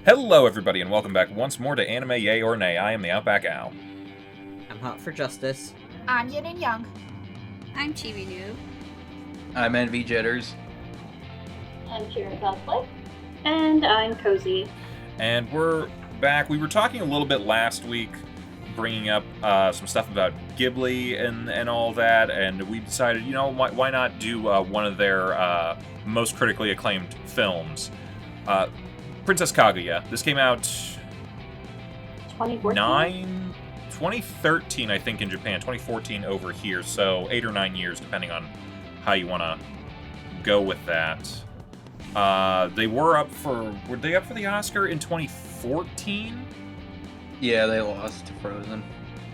Hello, everybody, and welcome back once more to Anime Yay or Nay. I am TheOutbackAl. I'm hot for justice. I'm Yin&Jung. I'm Chibi Noob. I'm NV Jitters. I'm CheerandCosplay. And I'm Kozi. And we're back. We were talking a little bit last week, bringing up some stuff about Ghibli and all that, and we decided, you know, why not do one of their most critically acclaimed films, Princess Kaguya. This came out 2013, I think, in Japan. 2014 over here, so 8 or 9 years, depending on how you want to go with that. They were they up for the Oscar in 2014? Yeah, they lost to Frozen.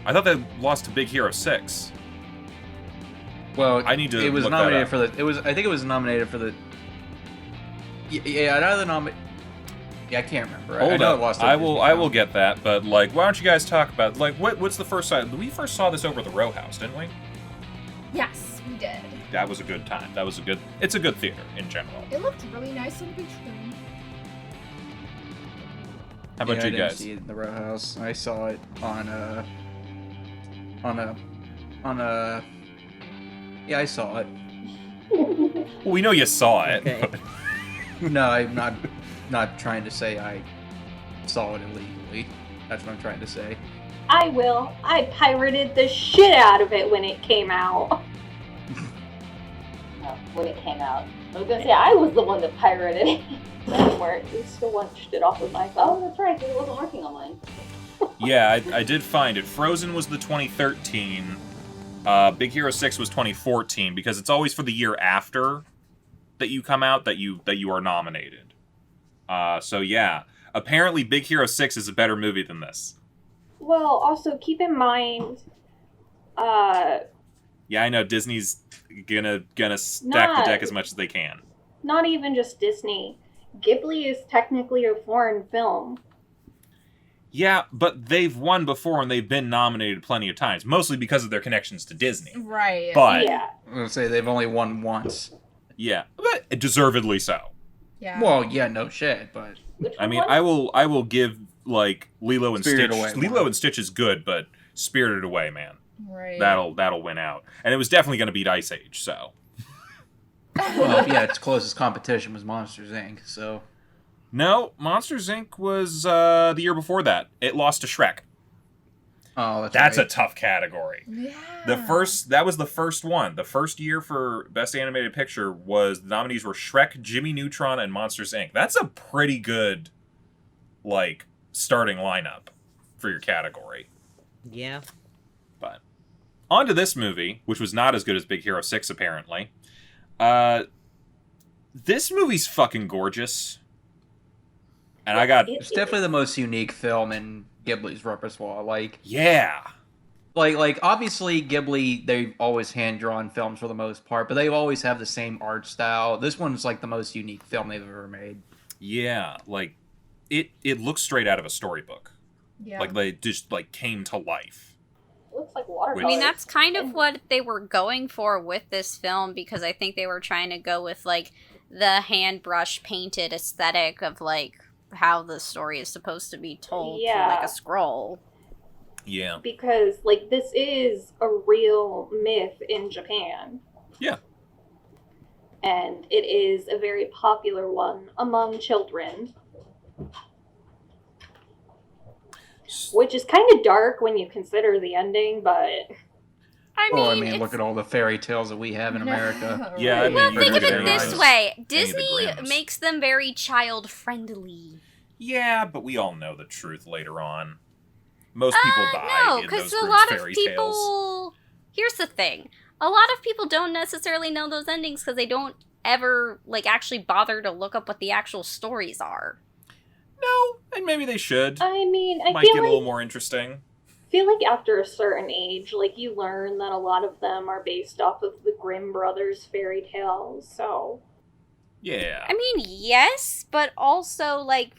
I thought they lost to Big Hero 6. Well, I need to. It was look nominated that up. for the. It was. I think it was nominated for the. Yeah, either nominate. Yeah, I can't remember. Hold I know up. it lost. To I Disney will. now. I will get that. But like, why don't you guys talk about what's the first time we first saw this over at the Row House, didn't we? Yes, we did. That was a good time. It's a good theater in general. It looked really nice on the big screen. How about I you didn't guys? see it in the Row House. I saw it on a. Yeah, I saw it. Well, we know you saw it. Okay. No, I'm not trying to say I saw it illegally. That's what I'm trying to say. I pirated the shit out of it when it came out. When it came out. I was gonna say, I was the one that pirated it. You still watched it off of my phone. Oh, that's right, because it wasn't working on mine. Yeah, I did find it. Frozen was the 2013. Big Hero 6 was 2014, because it's always for the year after that you come out that you are nominated. So yeah, apparently Big Hero 6 is a better movie than this. Well, also keep in mind, Yeah, I know Disney's gonna stack the deck as much as they can. not even just Disney. Ghibli is technically a foreign film. Yeah, but they've won before and they've been nominated plenty of times, mostly because of their connections to Disney. Right. But Yeah. I'm gonna say they've only won once. yeah, but deservedly so. Yeah. Well, yeah, no shit, but I mean, I will give like Lilo and Spirited Stitch. Away, Lilo man. and Stitch is good, but Spirited Away, man, right. that'll win out, and it was definitely going to beat Ice Age. So well, yeah, its closest competition was Monsters Inc. So no, Monsters Inc. was the year before that. It lost to Shrek. oh, That's right. a tough category. Yeah. That was the first one. The first year for Best Animated Picture was the nominees were Shrek, Jimmy Neutron, and Monsters Inc. That's a pretty good, like, starting lineup for your category. Yeah. But on to this movie, which was not as good as Big Hero 6, apparently. This movie's fucking gorgeous. And I got... It's definitely the most unique film in Ghibli's repertoire. Yeah. Like obviously Ghibli, they've always hand-drawn films for the most part, but they always have the same art style. This one's like the most unique film they've ever made. Yeah, like, it looks straight out of a storybook. Yeah. Like, they just, like, came to life. It looks like watercolors. I mean, that's kind of what they were going for with this film, because I think they were trying to go with, like, the hand brush painted aesthetic of, like, how the story is supposed to be told through, like, a scroll. Yeah. Because, like, this is a real myth in Japan. Yeah. And it is a very popular one among children. Which is kind of dark when you consider the ending, but... I mean, Look at all the fairy tales that we have in America. Yeah, I mean, well, you think of look it at this it way. any of Disney the Grimms. makes them very child-friendly. Yeah, but we all know the truth later on. Most people die No, in because those a Grimm's lot of fairy people... tales. Here's the thing. A lot of people don't necessarily know those endings because they don't ever, like, actually bother to look up what the actual stories are. No, and maybe they should. I mean, I Might feel get a like, little more interesting. after a certain age, like, you learn that a lot of them are based off of the Grimm brothers' fairy tales, so... Yeah. I mean, yes, but also, like,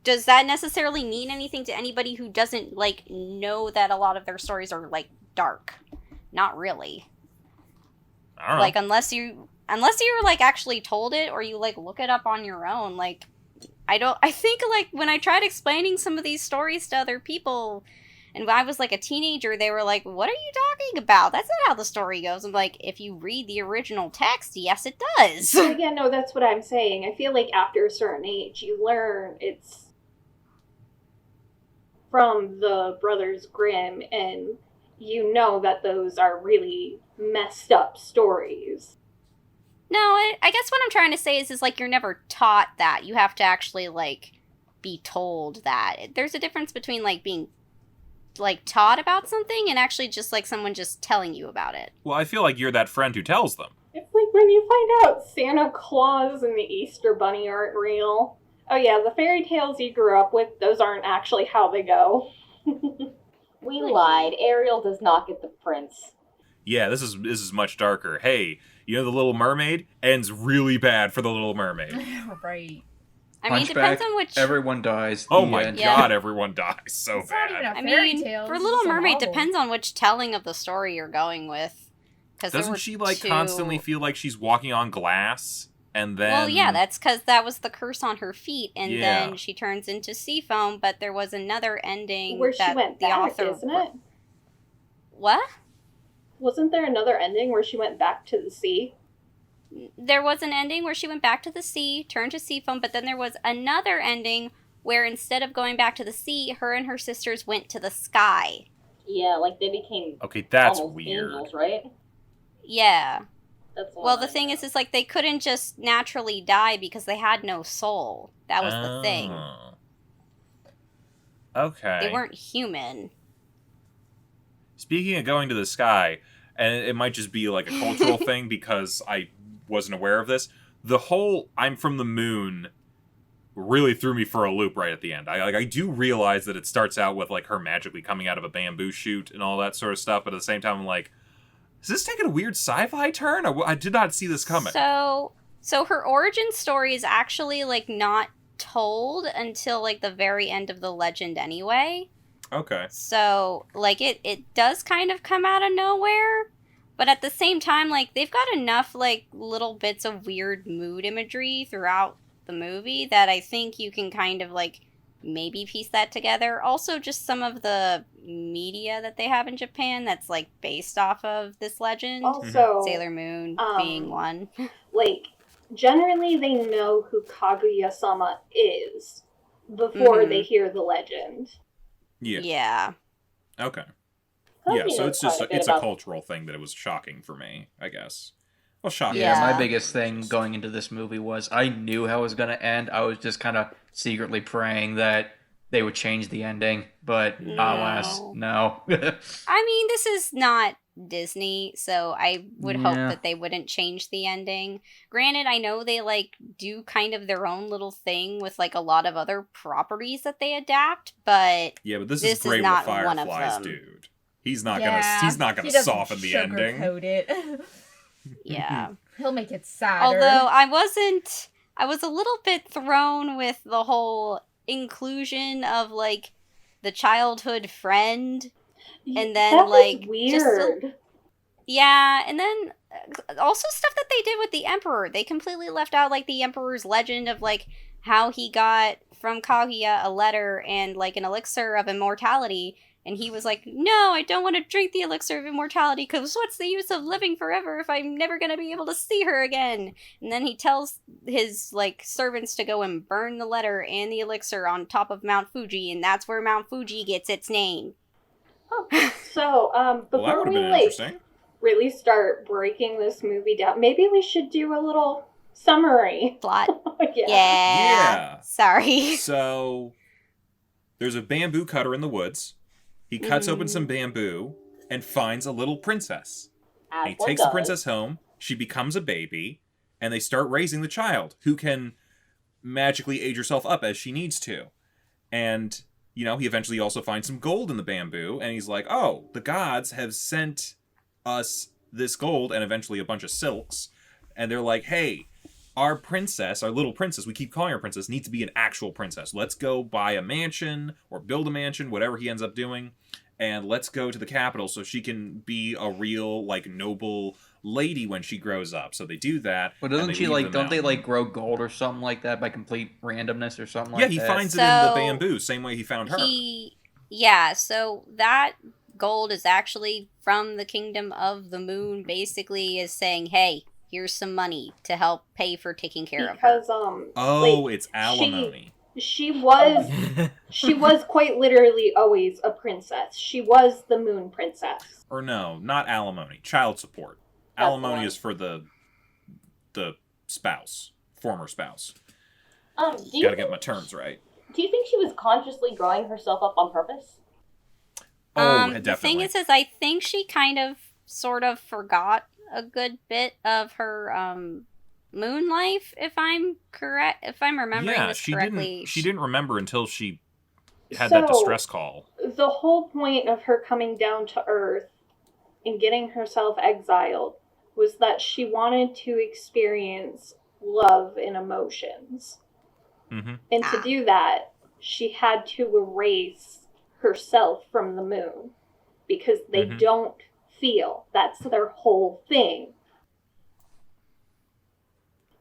does that necessarily mean anything to anybody who doesn't, like, know that a lot of their stories are, like, dark? Not really. I don't know. Like, unless you're, like, actually told it, or you, like, look it up on your own, like, I think, like, when I tried explaining some of these stories to other people, and when I was, like, a teenager, they were like, what are you talking about? That's not how the story goes. I'm like, if you read the original text, yes, it does. Yeah, no, that's what I'm saying. I feel like after a certain age, you learn it's from the Brothers Grimm, and you know that those are really messed up stories. No, I guess what I'm trying to say is like, you're never taught that. You have to actually, like, be told that. There's a difference between, like, being, like, taught about something and actually just, like, someone just telling you about it. Well, I feel like you're that friend who tells them. It's like when you find out Santa Claus and the Easter Bunny aren't real. Oh yeah, the fairy tales you grew up with, those aren't actually how they go. We lied. Ariel does not get the prince. Yeah, this is much darker. Hey, you know The Little Mermaid ends really bad for The Little Mermaid. Right. I mean, it depends on which... Everyone dies. Oh The my end. god, everyone dies so It's not even bad. a I fairy mean, tale. for It's Little just a Mermaid, novel. depends on which telling of the story you're going with. Doesn't she, like, constantly feel like she's walking on glass? And then... Well, yeah, that's because that was the curse on her feet, and Yeah. then she turns into sea foam, but there was another ending Where that she went the back, author... isn't it? What? Wasn't there another ending where she went back to the sea? There was an ending where she went back to the sea, turned to sea foam, but then there was another ending where instead of going back to the sea, her and her sisters went to the sky. Yeah, like they became Okay, that's almost weird. angels, right? Yeah. That's Well, the thing is like, they couldn't just naturally die because they had no soul. That was the thing. Oh. Okay. They weren't human. Speaking of going to the sky, and it might just be like a cultural thing because I wasn't aware of this, the whole "I'm from the moon" really threw me for a loop right at the end. I do realize that it starts out with like her magically coming out of a bamboo shoot and all that sort of stuff, but at the same time I'm like, is this taking a weird sci-fi turn? I did not see this coming. So her origin story is actually like not told until like the very end of the legend anyway. Okay. So like it does kind of come out of nowhere, but at the same time, like, they've got enough like little bits of weird mood imagery throughout the movie that I think you can kind of like maybe piece that together. Also, just some of the media that they have in Japan that's like based off of this legend. Also, Sailor Moon being one. like, generally they know who Kaguya-sama is before they hear the legend. Yeah. Yeah. Okay. Kozi Yeah, so knows it's just quite a bit it's a about- cultural thing that it was shocking for me, I guess. Well, shocking. Yeah, Yeah. my biggest thing going into this movie was I knew how it was going to end. I was just kind of secretly praying that they would change the ending, but alas, no. I mean, this is not Disney, so I would hope Yeah. that they wouldn't change the ending. Granted, I know they like do kind of their own little thing with like a lot of other properties that they adapt, but Yeah, but this This is is great not with one of Fireflies, them. dude. He's not Yeah, gonna he doesn't soften the ending. sugarcoat it. yeah. He'll make it sadder. Although I was a little bit thrown with the whole inclusion of like the childhood friend, and then that like was weird. yeah, and then also stuff that they did with the Emperor. They completely left out like the Emperor's legend of like how he got from Kaguya a letter and like an elixir of immortality. And he was like, no, I don't want to drink the elixir of immortality because what's the use of living forever if I'm never going to be able to see her again? And then he tells his, like, servants to go and burn the letter and the elixir on top of Mount Fuji, and that's where Mount Fuji gets its name. So, Well, that before would have we, been like, interesting. really start breaking this movie down, maybe we should do a little summary. Plot. Yeah. Yeah. Sorry. So there's a bamboo cutter in the woods. He cuts open some bamboo and finds a little princess. As He one takes the does. princess home. She becomes a baby, and they start raising the child, who can magically age herself up as she needs to. And, you know, he eventually also finds some gold in the bamboo, and he's like, oh, the gods have sent us this gold and eventually a bunch of silks. And they're like, hey, our princess, our little princess, we keep calling her princess, needs to be an actual princess. Let's go buy a mansion or build a mansion, whatever he ends up doing. And let's go to the capital so she can be a real, like, noble, lady when she grows up. So they do that. But and doesn't they she leave the don't they mountain. like grow gold or something like that by complete randomness or something Yeah, like he that? finds it in the So, bamboo, same way he found her. So that gold is actually from the Kingdom of the Moon, basically is saying, hey, here's some money to help pay for taking care of her. Oh, it's alimony. She was quite literally always a princess. She was the Moon Princess. Or no, not alimony. Child support. That's Alimony the is for the spouse, former spouse. Do Gotta get my terms right. you think she was consciously growing herself up on purpose? Oh, The definitely. thing is I think she kind of, sort of forgot a good bit of her, moon life, if I'm correct, if I'm remembering this correctly. She didn't remember until she had that distress call. The whole point of her coming down to Earth and getting herself exiled was that she wanted to experience love and emotions. Mm-hmm. And to do that, she had to erase herself from the moon because they don't feel. That's their whole thing.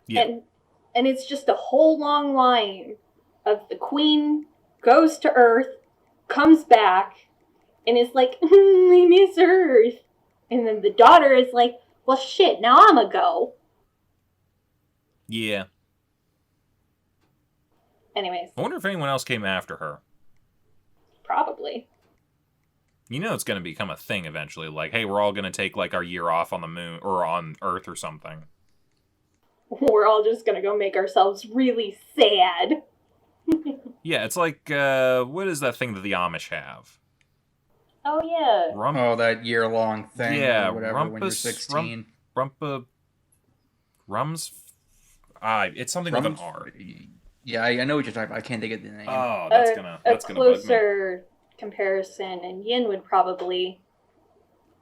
Yeah. And it's just a whole long line of the queen goes to Earth, comes back, and is like, I miss Earth. And then the daughter is like, well, shit, now I'm a go. Yeah. Anyways, I wonder if anyone else came after her. probably. You know it's going to become a thing eventually. Like, hey, we're all going to take, like, our year off on the moon or on Earth or something. We're all just gonna go make ourselves really sad. Yeah, it's like, what is that thing that the Amish have? Oh yeah. Oh, that year-long thing Yeah, or whatever when you're Rumpus- 16. It's something with an R. Yeah, I know what you're talking about. I can't think of the name. Oh, that's gonna bug me. Closer comparison, and Yin would probably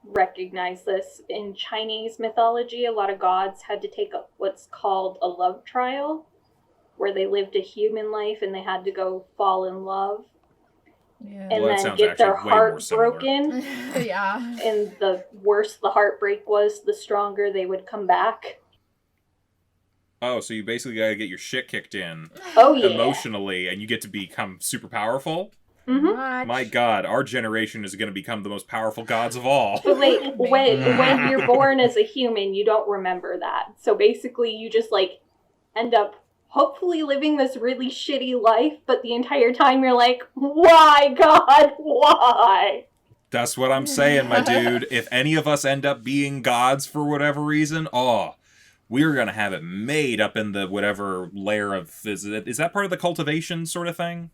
recognize this. In Chinese mythology, a lot of gods had to take what's called a love trial, where they lived a human life and they had to go fall in love Yeah. and Well, that then sounds get their actually way more heart similar. broken. Yeah. And the worse the heartbreak was, the stronger they would come back. Oh, so you basically gotta get your shit kicked in Oh yeah. emotionally, and you get to become super powerful? Mm-hmm. My god, our generation is gonna become the most powerful gods of all. But wait, when you're born as a human, you don't remember that. So basically, you just, like, end up hopefully living this really shitty life, but the entire time you're like, why, God, why? That's what I'm saying, my dude. If any of us end up being gods for whatever reason, we're gonna have it made up in the whatever layer of... Is that part of the cultivation sort of thing?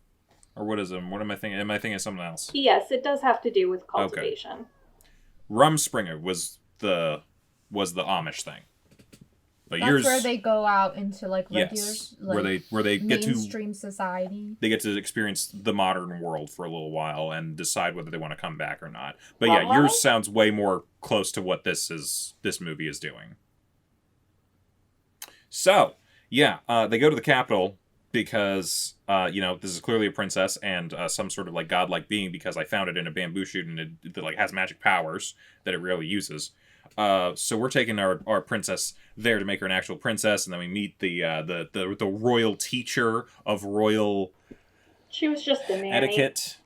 Or what is it? What am I thinking? Am I thinking of something else? Yes, it does have to do with cultivation. Rumspringer was the Amish thing. But That's yours, where they go out into like regular, yes, like where they get to mainstream society. they get to experience the modern world for a little while and decide whether they want to come back or not. But Well, yeah, yours sounds way more close to what this movie is doing. So yeah, they go to the capital because this is clearly a princess and some sort of like godlike being, because I found it in a bamboo shoot and it like has magic powers that it rarely uses. So we're taking our princess there to make her an actual princess, and then we meet the royal teacher of royal She was just a nanny. etiquette.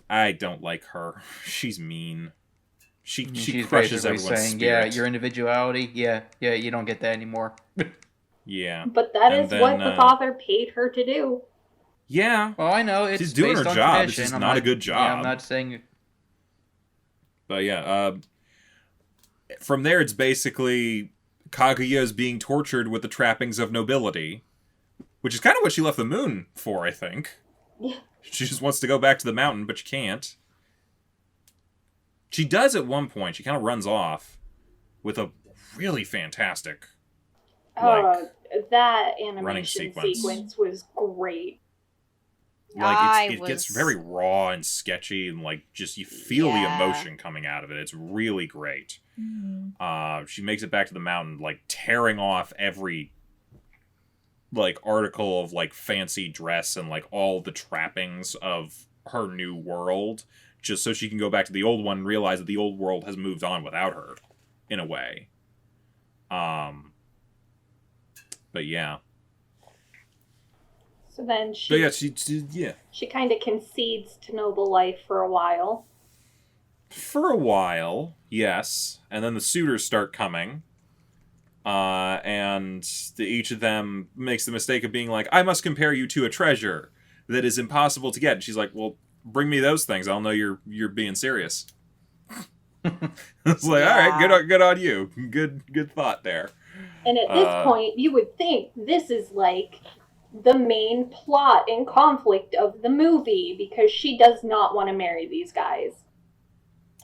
I don't like her. She's mean. She She's crushes basically everyone's saying, spirit. yeah, your individuality, yeah, you don't get that anymore. Yeah. But that And is then, what the father paid her to do. Yeah. Well, I know it's She's doing based her on job. tradition. It's just I'm not a good job. Yeah, I'm not saying. But yeah, from there it's basically Kaguya is being tortured with the trappings of nobility, which is kind of what she left the moon for, I think. Yeah. She just wants to go back to the mountain, but she can't. She does at one point. She kind of runs off with a really fantastic, That running animation sequence. sequence was great. Like, it gets very raw and sketchy, and like just you feel the Yeah. emotion coming out of it. It's really great. Mhm. She makes it back to the mountain, like tearing off every like article of like fancy dress and like all the trappings of her new world, just so she can go back to the old one and realize that the old world has moved on without her, in a way. But yeah. So then But yeah, she kind of concedes to noble life for a while. For a while, yes. And then the suitors start coming. And each of them makes the mistake of being like, I must compare you to a treasure that is impossible to get. And she's like, well, bring me those things. I'll know you're being serious. It's like, all right, good on you. Good thought there. And at this point, you would think this is like the main plot and conflict of the movie, because she does not want to marry these guys.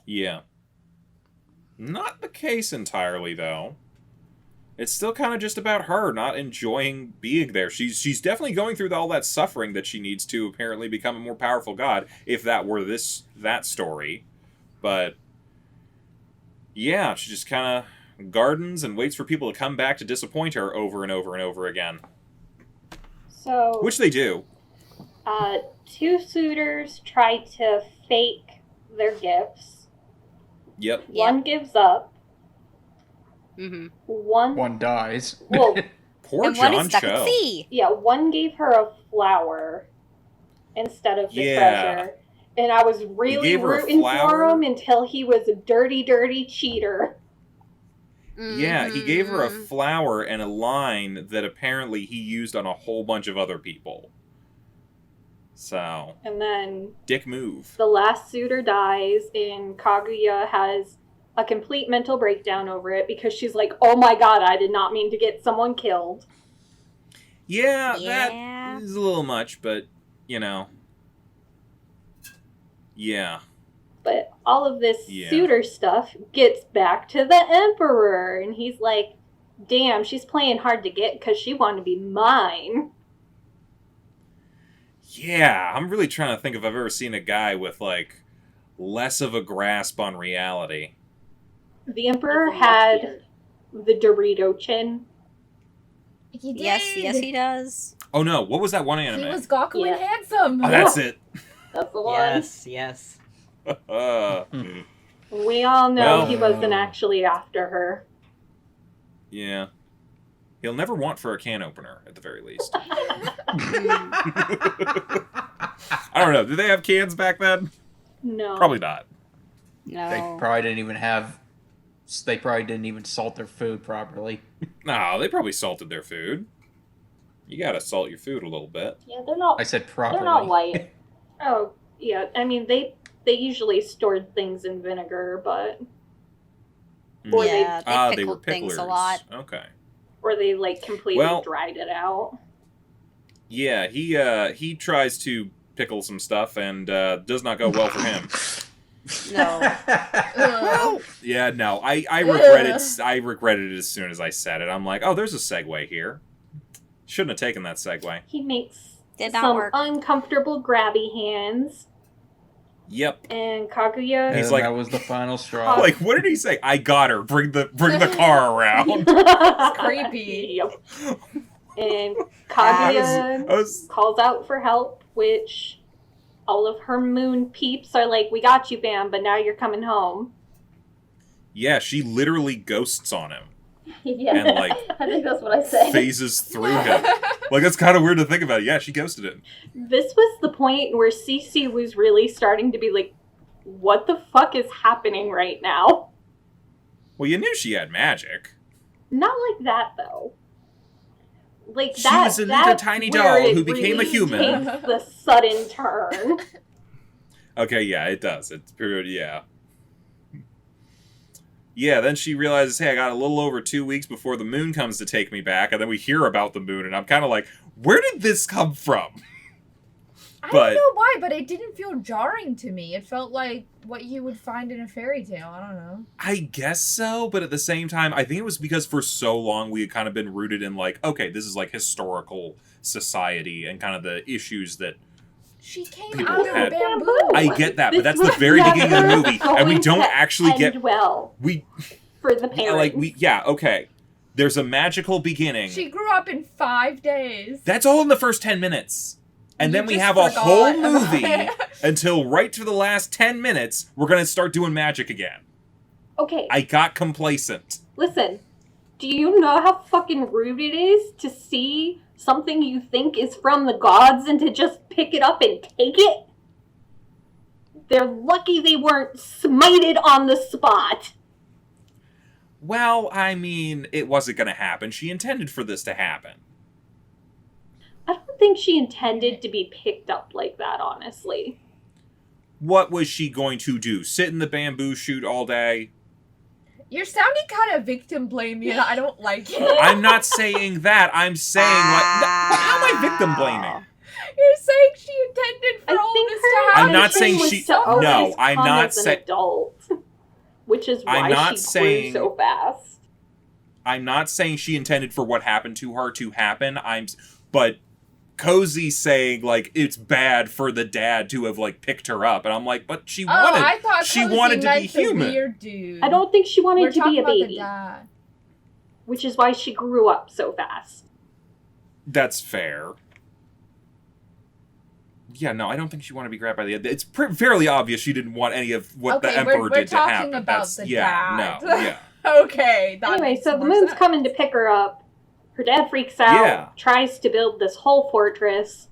Yeah. Not the case entirely, though. It's still kind of just about her not enjoying being there. She's definitely going through all that suffering that she needs to apparently become a more powerful god, if that were that story. But yeah, she just kind of gardens and waits for people to come back to disappoint her over and over and over again. So, which they do. Two suitors try to fake their gifts. Yep. One gives up. Mm-hmm. One dies. Well, poor and one John is stuck at Cho. sea. Yeah, one gave her a flower instead of the treasure. And I was really rooting for him until he was a dirty, dirty cheater. Mm-hmm. Yeah, he gave her a flower and a line that apparently he used on a whole bunch of other people. So. And then dick move. The last suitor dies, and Kaguya has a complete mental breakdown over it because she's like, oh my god, I did not mean to get someone killed. Yeah, that is a little much, but, you know. Yeah. But all of this suitor stuff gets back to the Emperor, and he's like, damn, she's playing hard to get because she wanted to be mine. Yeah, I'm really trying to think if I've ever seen a guy with, like, less of a grasp on reality. The Emperor had the Dorito chin. He did. Yes, he does. Oh no, what was that one anime? He was Gaku and handsome. Oh, that's it. That's the one. Yes. We all know he wasn't actually after her. Yeah. He'll never want for a can opener, at the very least. I don't know. Did they have cans back then? No. Probably not. No. They probably didn't even salt their food properly. No, they probably salted their food. You gotta salt your food a little bit. Yeah, they're not. I said properly. They're not white. Oh, yeah. I mean, they usually stored things in vinegar, but... Or they pickled they were things a picklers. lot. Okay. Or they, like, completely dried it out. Yeah, he tries to pickle some stuff and does not go well for him. No. Yeah, no. I regretted it as soon as I said it. I'm like, oh, there's a segue here. Shouldn't have taken that segue. He makes Did not some work. uncomfortable grabby hands. Yep. And Kaguya... He's like, that was the final straw. Like, what did he say? I got her. Bring the car around. It's creepy. Yep. And Kaguya calls out for help, which all of her moon peeps are like, we got you, fam, but now you're coming home. Yeah, she literally ghosts on him. Yeah, and like I think that's what I said. Phases through him. Like, that's kind of weird to think about. Yeah, she ghosted him. This was the point where Cece was really starting to be like, what the fuck is happening right now? Well, you knew she had magic. Not like that, though. Like, She was a little tiny doll who became a human. Takes the sudden turn. Okay, yeah, it does. It's pretty, yeah. Yeah, then she realizes, hey, I got a little over 2 weeks before the moon comes to take me back, and then we hear about the moon, and I'm kind of like, where did this come from? I don't know why, but it didn't feel jarring to me. It felt like what you would find in a fairy tale. I don't know. I guess so, but at the same time, I think it was because for so long we had kind of been rooted in, like, okay, this is like historical society and kind of the issues that she came people out had. of bamboo. I get that, but that's the very beginning of the movie, and we don't actually get well. For the parents. Okay. There's a magical beginning. She grew up in 5 days. That's all in the first 10 minutes. And then we just have a forgot whole about movie it. until right to the last 10 minutes, we're going to start doing magic again. Okay. I got complacent. Listen, Do you know how fucking rude it is to see something you think is from the gods and to just pick it up and take it? They're lucky they weren't smited on the spot. Well, I mean, it wasn't going to happen. She intended for this to happen. I don't think she intended to be picked up like that, honestly. What was she going to do? Sit in the bamboo shoot all day? You're sounding kind of victim blaming, and I don't like it. I'm not saying that. I'm saying, how am I victim blaming? You're saying she intended for all this to happen. I'm not saying she... No, I'm not saying... adult, which is why she grew so fast. I'm not saying she intended for what happened to her to happen. But Kozi saying, like, it's bad for the dad to have, like, picked her up. And I'm like, but she wanted... I thought she wanted to be human. Weird dude. I don't think she wanted to be a baby. The dad. Which is why she grew up so fast. That's fair. Yeah, no, I don't think she wanted to be grabbed by the... It's fairly obvious she didn't want any of what the Emperor did to happen. We're talking about the dad. No, yeah. Okay. Anyway, so the moon's coming to pick her up. Her dad freaks out, tries to build this whole fortress.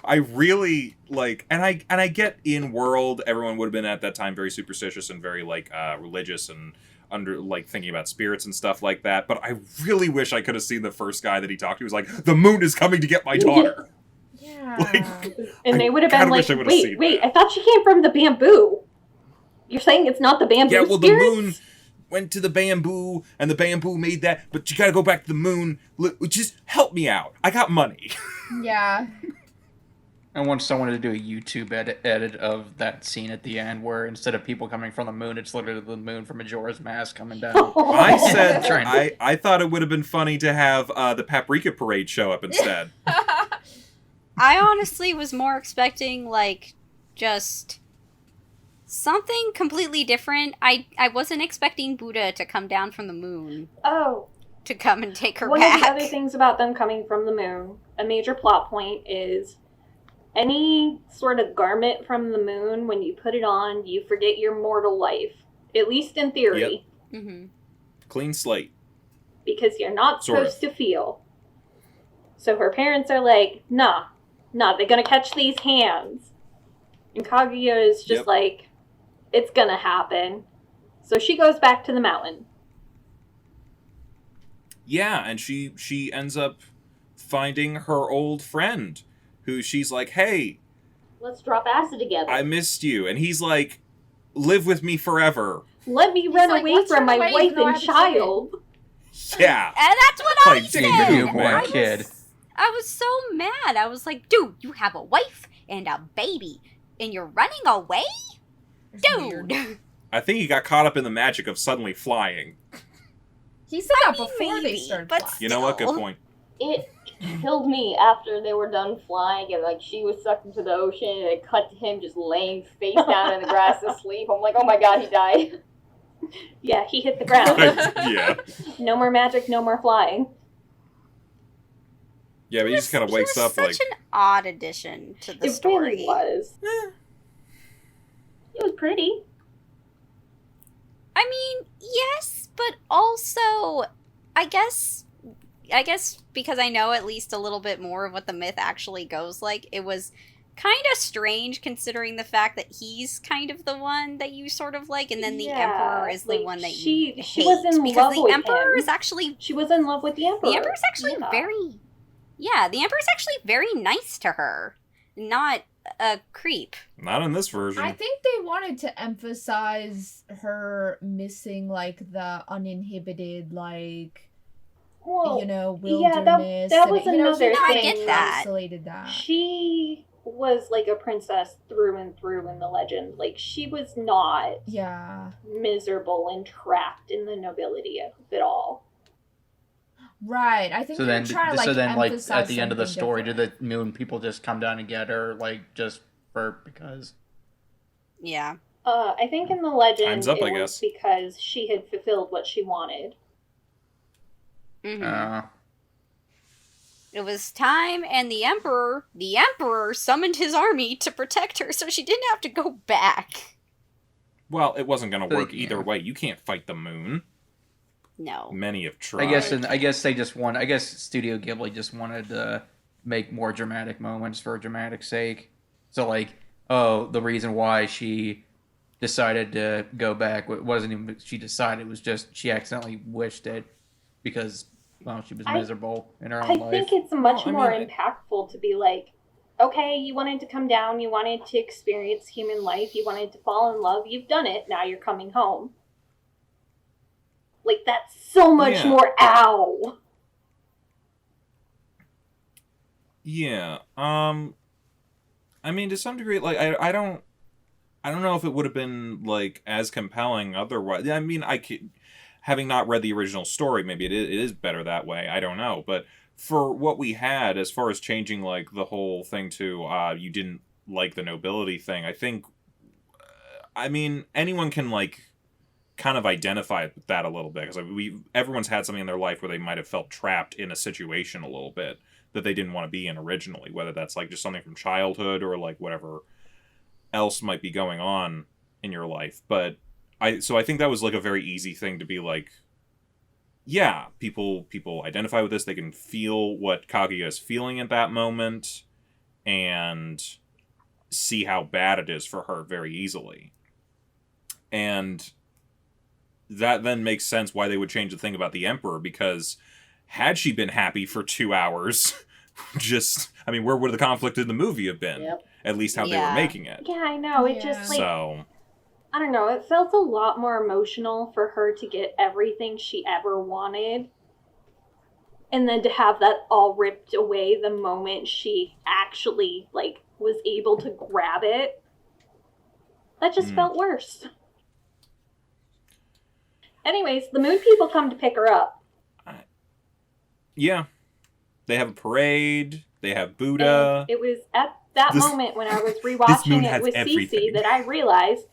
I really, like... And I get in world, everyone would have been at that time very superstitious and very, like, religious and under, like, thinking about spirits and stuff like that. But I really wish I could have seen the first guy that he talked to. He was like, the moon is coming to get my daughter. Yeah. Like, and they would have been like, wait, that. I thought she came from the bamboo. You're saying it's not the bamboo Yeah, well, spirits? the moon went to the bamboo, and the bamboo made that, but you gotta go back to the moon. Just help me out. I got money. Yeah. I want someone to do a YouTube edit of that scene at the end where instead of people coming from the moon, it's literally the moon from Majora's Mask coming down. I said, I thought it would have been funny to have the Paprika Parade show up instead. I honestly was more expecting, like, just something completely different. I wasn't expecting Buddha to come down from the moon. Oh. To come and take her back. One of the other things about them coming from the moon, a major plot point is any sort of garment from the moon, when you put it on, you forget your mortal life. At least in theory. Yep. Mm-hmm. Clean slate. Because you're not supposed to feel. So her parents are like, nah, they're gonna catch these hands. And Kaguya is just like, it's gonna happen. So she goes back to the mountain. Yeah, and she ends up finding her old friend, who she's like, hey, let's drop acid together. I missed you. And he's like, live with me forever. Let me run away from my wife and child. Yeah. And that's what I said. You poor kid. I was so mad. I was like, dude, you have a wife and a baby, and you're running away? Dude. I think he got caught up in the magic of suddenly flying. He said that before they started flying. You know what? Good point. It killed me after they were done flying, and like she was sucked into the ocean, and it cut to him just laying face down in the grass asleep. I'm like, oh my god, he died. Yeah, he hit the ground. Yeah. No more magic, no more flying. Yeah, but he just kind of wakes up like... such an odd addition to the story. It really was. It was pretty. I mean, yes, but also, I guess because I know at least a little bit more of what the myth actually goes like, it was kind of strange considering the fact that he's kind of the one that you sort of like, and then the Emperor is the one that you hate. She was in love with the Emperor him. is actually... She was in love with the Emperor. The Emperor's actually very... Yeah, the Emperor's actually very nice to her. Not a creep. Not in this version. I think they wanted to emphasize her missing, like, the uninhibited, like, wilderness. Yeah, that was another thing. I get that. Isolated that. She was, like, a princess through and through in the legend. Like, she was not miserable and trapped in the nobility of it all. Right, I think they're trying to, like, at the end of the story, did the moon people just come down and get her, like, just because? Yeah. I think in the legend, Time's up, it I was guess. because she had fulfilled what she wanted. Mm-hmm. It was time, and the Emperor summoned his army to protect her, so she didn't have to go back. Well, it wasn't going to work either way. You can't fight the moon. No. Many have tried. I guess they just want. I guess Studio Ghibli just wanted to make more dramatic moments for dramatic sake. So like, oh, the reason why she decided to go back wasn't even she decided, it was just she accidentally wished it because well she was miserable in her own life. I think it's much more impactful to be like, okay, you wanted to come down, you wanted to experience human life, you wanted to fall in love, you've done it, now you're coming home. Like, that's so much more ow. Yeah. I mean, to some degree, like, I don't know if it would have been, like, as compelling otherwise. I mean, having not read the original story, maybe it is better that way. I don't know. But for what we had, as far as changing, like, the whole thing to, you didn't like the nobility thing, I think, I mean, anyone can, like, kind of identify with that a little bit. Because everyone's had something in their life where they might have felt trapped in a situation a little bit that they didn't want to be in originally. Whether that's, like, just something from childhood or, like, whatever else might be going on in your life. But I think that was, like, a very easy thing to be like, yeah, people identify with this, they can feel what Kaguya is feeling at that moment and see how bad it is for her very easily. And that then makes sense why they would change the thing about the Emperor, because had she been happy for 2 hours, I mean, where would the conflict in the movie have been? Yep. At least how they were making it. Yeah, I know. It just, like, so, I don't know, it felt a lot more emotional for her to get everything she ever wanted. And then to have that all ripped away the moment she actually, like, was able to grab it. That just felt worse. Anyways, the moon people come to pick her up. Yeah. They have a parade. They have Buddha. And it was at that moment when I was rewatching it with Cece that I realized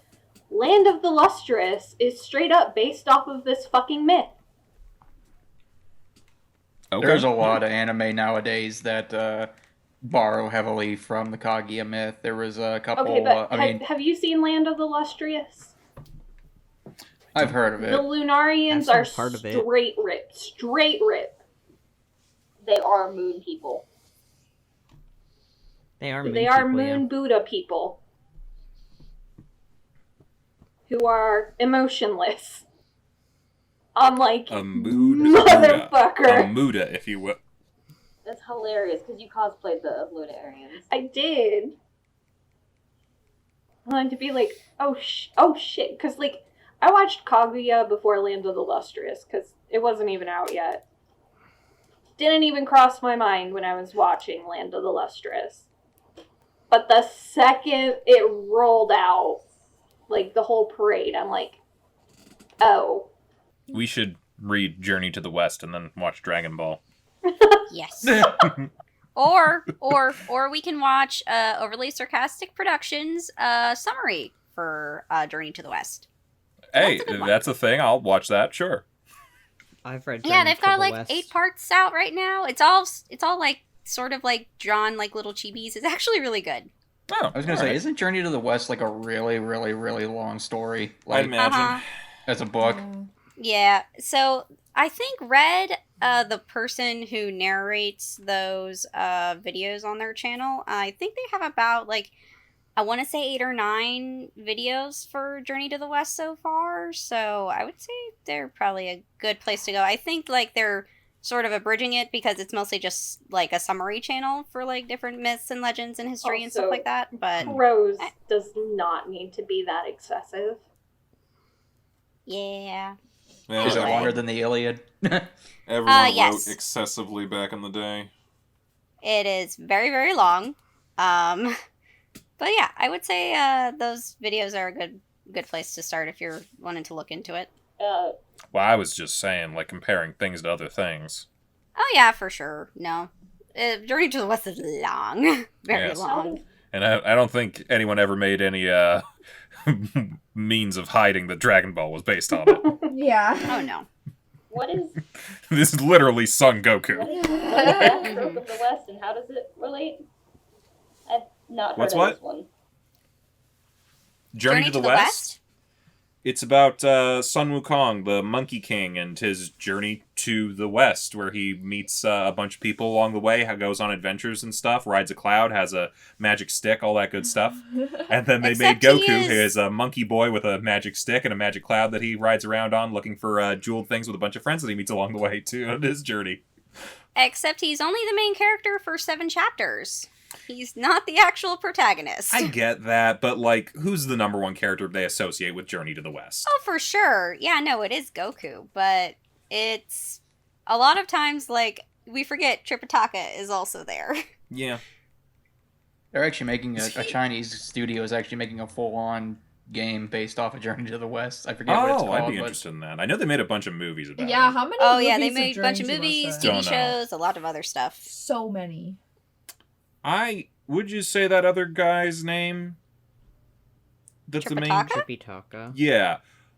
Land of the Lustrous is straight up based off of this fucking myth. Okay. There's a lot of anime nowadays that borrow heavily from the Kaguya myth. There was a couple. Okay, but have you seen Land of the Lustrous? I've heard of it. The Lunarians are part of it. straight rip. Straight rip. They are moon people. They are moon They are people, moon yeah. Buddha people. Who are emotionless. I'm like, A mood motherfucker. A Muda, if you will. That's hilarious because you cosplayed the Lunarians. I did. I wanted to be like, oh shit, because, like, I watched Kaguya before Land of the Lustrous, because it wasn't even out yet. Didn't even cross my mind when I was watching Land of the Lustrous. But the second it rolled out, like, the whole parade, I'm like, oh. We should read Journey to the West and then watch Dragon Ball. Yes. or we can watch Overly Sarcastic Productions summary for Journey to the West. Hey, that's a thing. I'll watch that, sure. I've read. Yeah, Journey they've to got the like West. 8 parts out right now. It's all like sort of like drawn like little chibis. It's actually really good. Oh, I was gonna say, isn't Journey to the West like a really, really, really long story? I Like imagine. as a book. Yeah. So I think Red, the person who narrates those videos on their channel, I think they have about like, I want to say 8 or 9 videos for Journey to the West so far. So I would say they're probably a good place to go. I think like they're sort of abridging it because it's mostly just like a summary channel for like different myths and legends and history and stuff like that. But prose does not need to be that excessive. Yeah. Yeah, Is it Anyway. longer than the Iliad? everyone yes. wrote excessively back in the day. It is very, very long. But yeah, I would say those videos are a good place to start if you're wanting to look into it. Well, I was just saying, like, comparing things to other things. Oh yeah, for sure. No. Journey to the West is long. Very Yes. long. And I don't think anyone ever made any means of hiding that Dragon Ball was based on it. Yeah. Oh no. What is This is literally Son Goku. what is Deathstroke of the West and how does it relate? I've not heard What's of what? this one. Journey to the West? It's about Sun Wukong, the Monkey King, and his journey to the West, where he meets a bunch of people along the way, goes on adventures and stuff, rides a cloud, has a magic stick, all that good stuff. And then they made Except he Goku, is- who is a monkey boy with a magic stick and a magic cloud that he rides around on, looking for jeweled things with a bunch of friends that he meets along the way, too, on his journey. Except he's only the main character for 7 chapters. He's not the actual protagonist. I get that, but, like, who's the number one character they associate with Journey to the West? Oh, for sure. Yeah, no, it is Goku, but it's a lot of times, like, we forget Tripitaka is also there. Yeah. They're actually making Is a he- Chinese studio is actually making a full-on game based off of Journey to the West. I forget what it's Oh, called. I'd be but interested in that. I know they made a bunch of movies about Yeah, it. how many Oh, yeah, they movies made a bunch of Journey to the movies, West Don't are? TV know. shows, a lot of other stuff. So many. Would you say that other guy's name? That's the main... Tripitaka? Tripitaka. Yeah.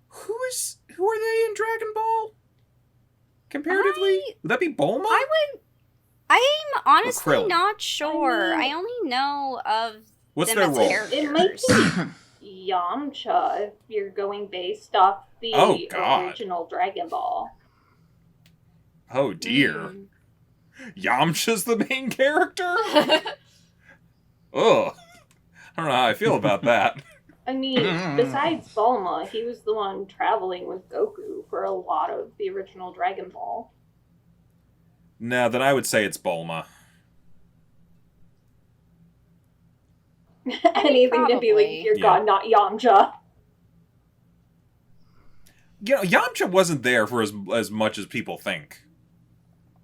Who are they in Dragon Ball? Comparatively? Would that be Bulma? I'm honestly Krillin. not sure. I mean- I only know of What's them their as role? characters. It might be Yamcha if you're going based off the Oh, God. original Dragon Ball. Oh, dear. Mm. Yamcha's the main character? Ugh. I don't know how I feel about that. I mean, besides Bulma, he was the one traveling with Goku for a lot of the original Dragon Ball. No, then I would say it's Bulma. Anything to be probably. like, dear Yeah. God, not Yamcha. You know, Yamcha wasn't there for as much as people think.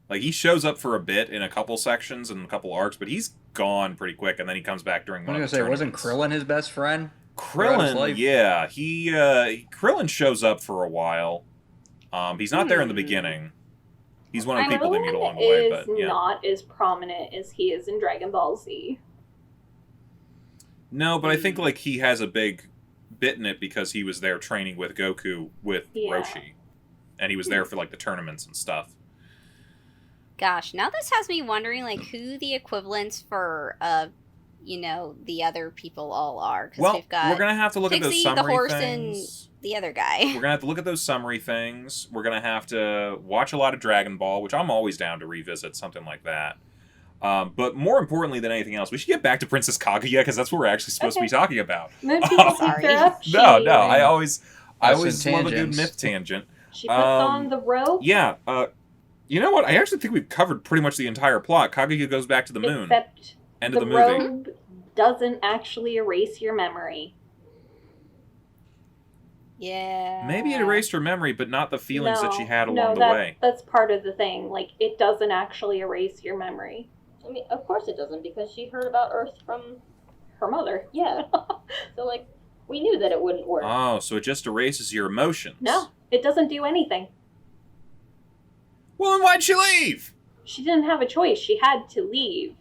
Like, he shows up for a bit in a couple sections and a couple arcs, but he's gone pretty quick, and then he comes back during I one was of gonna the say, wasn't tournaments. Krillin his best friend? throughout his Krillin, life? yeah. Krillin shows up for a while. He's not there in the beginning. He's one of the people they meet along the way, is but yeah. not as prominent as he is in Dragon Ball Z. No, but I think like he has a big bit in it because he was there training with Goku with Yeah. Roshi. And he was there for like the tournaments and stuff. Gosh, now this has me wondering, like, who the equivalents for, the other people all are. Because Well, we've got we're gonna have to look at those Pixie, the summary horse, things. and the other guy. We're gonna have to look at those summary things. We're gonna have to watch a lot of Dragon Ball, which I'm always down to revisit something like that. But more importantly than anything else, we should get back to Princess Kaguya because that's what we're actually supposed to be Okay. talking about. When people Sorry. pick her up, No, I That's always some love a good tangents. myth tangent. she puts on the robe. Yeah, you know what? I actually think we've covered pretty much the entire plot. Kaguya goes back to the moon. Except End the of the movie. robe doesn't actually erase your memory. Yeah. Maybe it erased her memory, but not the feelings that she had along the that, way. That's part of the thing. Like, it doesn't actually erase your memory. I mean, of course it doesn't, because she heard about Earth from, Her mother. yeah. So, like, we knew that it wouldn't work. Oh, so it just erases your emotions. No, it doesn't do anything. Well, then why'd she leave? She didn't have a choice. She had to leave.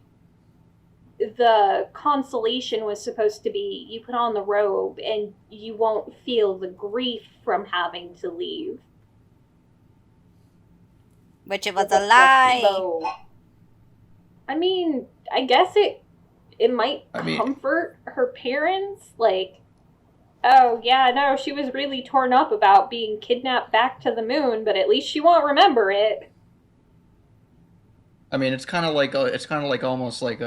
The consolation was supposed to be you put on the robe and you won't feel the grief from having to leave. Which it was But a lie. So, I mean, I guess it might I mean- comfort her parents. Like, oh, yeah, no, she was really torn up about being kidnapped back to the moon, but at least she won't remember it. I mean, it's kind of like almost like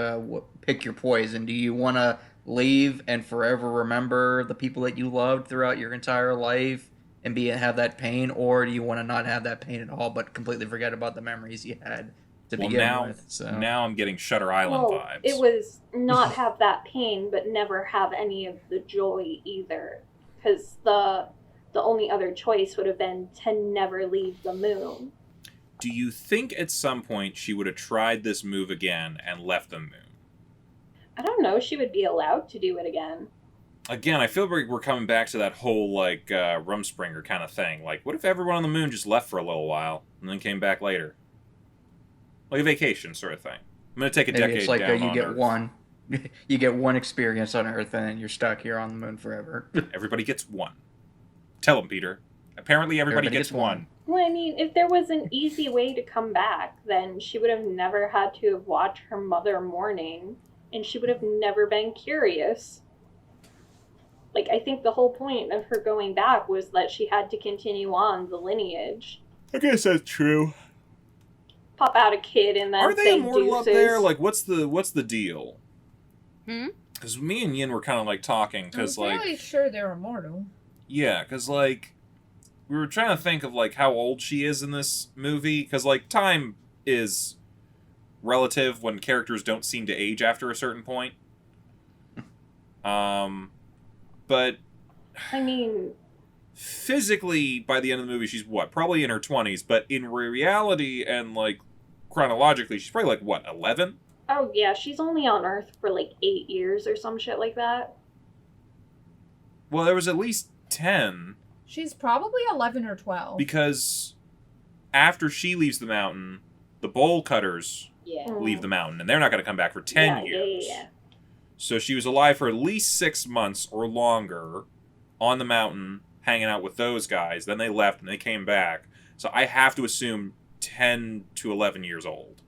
pick your poison. Do you want to leave and forever remember the people that you loved throughout your entire life and have that pain, or do you want to not have that pain at all but completely forget about the memories you had to Well, begin with? So now I'm getting Shutter Island Well, vibes. it was not have that pain, but never have any of the joy either. Because the only other choice would have been to never leave the moon. Do you think at some point she would have tried this move again and left the moon? I don't know, she would be allowed to do it again. Again, I feel like we're coming back to that whole, like, Rumspringer kind of thing. Like, what if everyone on the moon just left for a little while and then came back later? Like a vacation sort of thing. I'm going to take a maybe decade it's like down you on get Earth. one, you get one experience on Earth and then you're stuck here on the moon forever. Everybody gets one. Tell them, Peter. Apparently everybody gets one. Well, I mean, if there was an easy way to come back, then she would have never had to have watched her mother mourning, and she would have never been curious. Like, I think the whole point of her going back was that she had to continue on the lineage. I guess that's true. Pop out a kid and then Are they say immortal up deuces. there? Like, what's the deal? Hmm? Because me and Yin were kind of like talking, I'm because like, fairly sure they're immortal. yeah, because like, we were trying to think of like how old she is in this movie, because like time is relative when characters don't seem to age after a certain point. But I mean, physically, by the end of the movie, she's what? Probably in her 20s, but in reality and like chronologically, she's probably like what, 11? oh yeah, she's only on Earth for like 8 years or some shit like that. Well, there was at least 10, She's probably 11 or 12. because after she leaves the mountain, the bowl cutters Yeah. leave the mountain, and they're not going to come back for 10 Yeah, years. yeah. So she was alive for at least 6 months or longer on the mountain, hanging out with those guys. Then they left and they came back. So I have to assume 10 to 11 years old.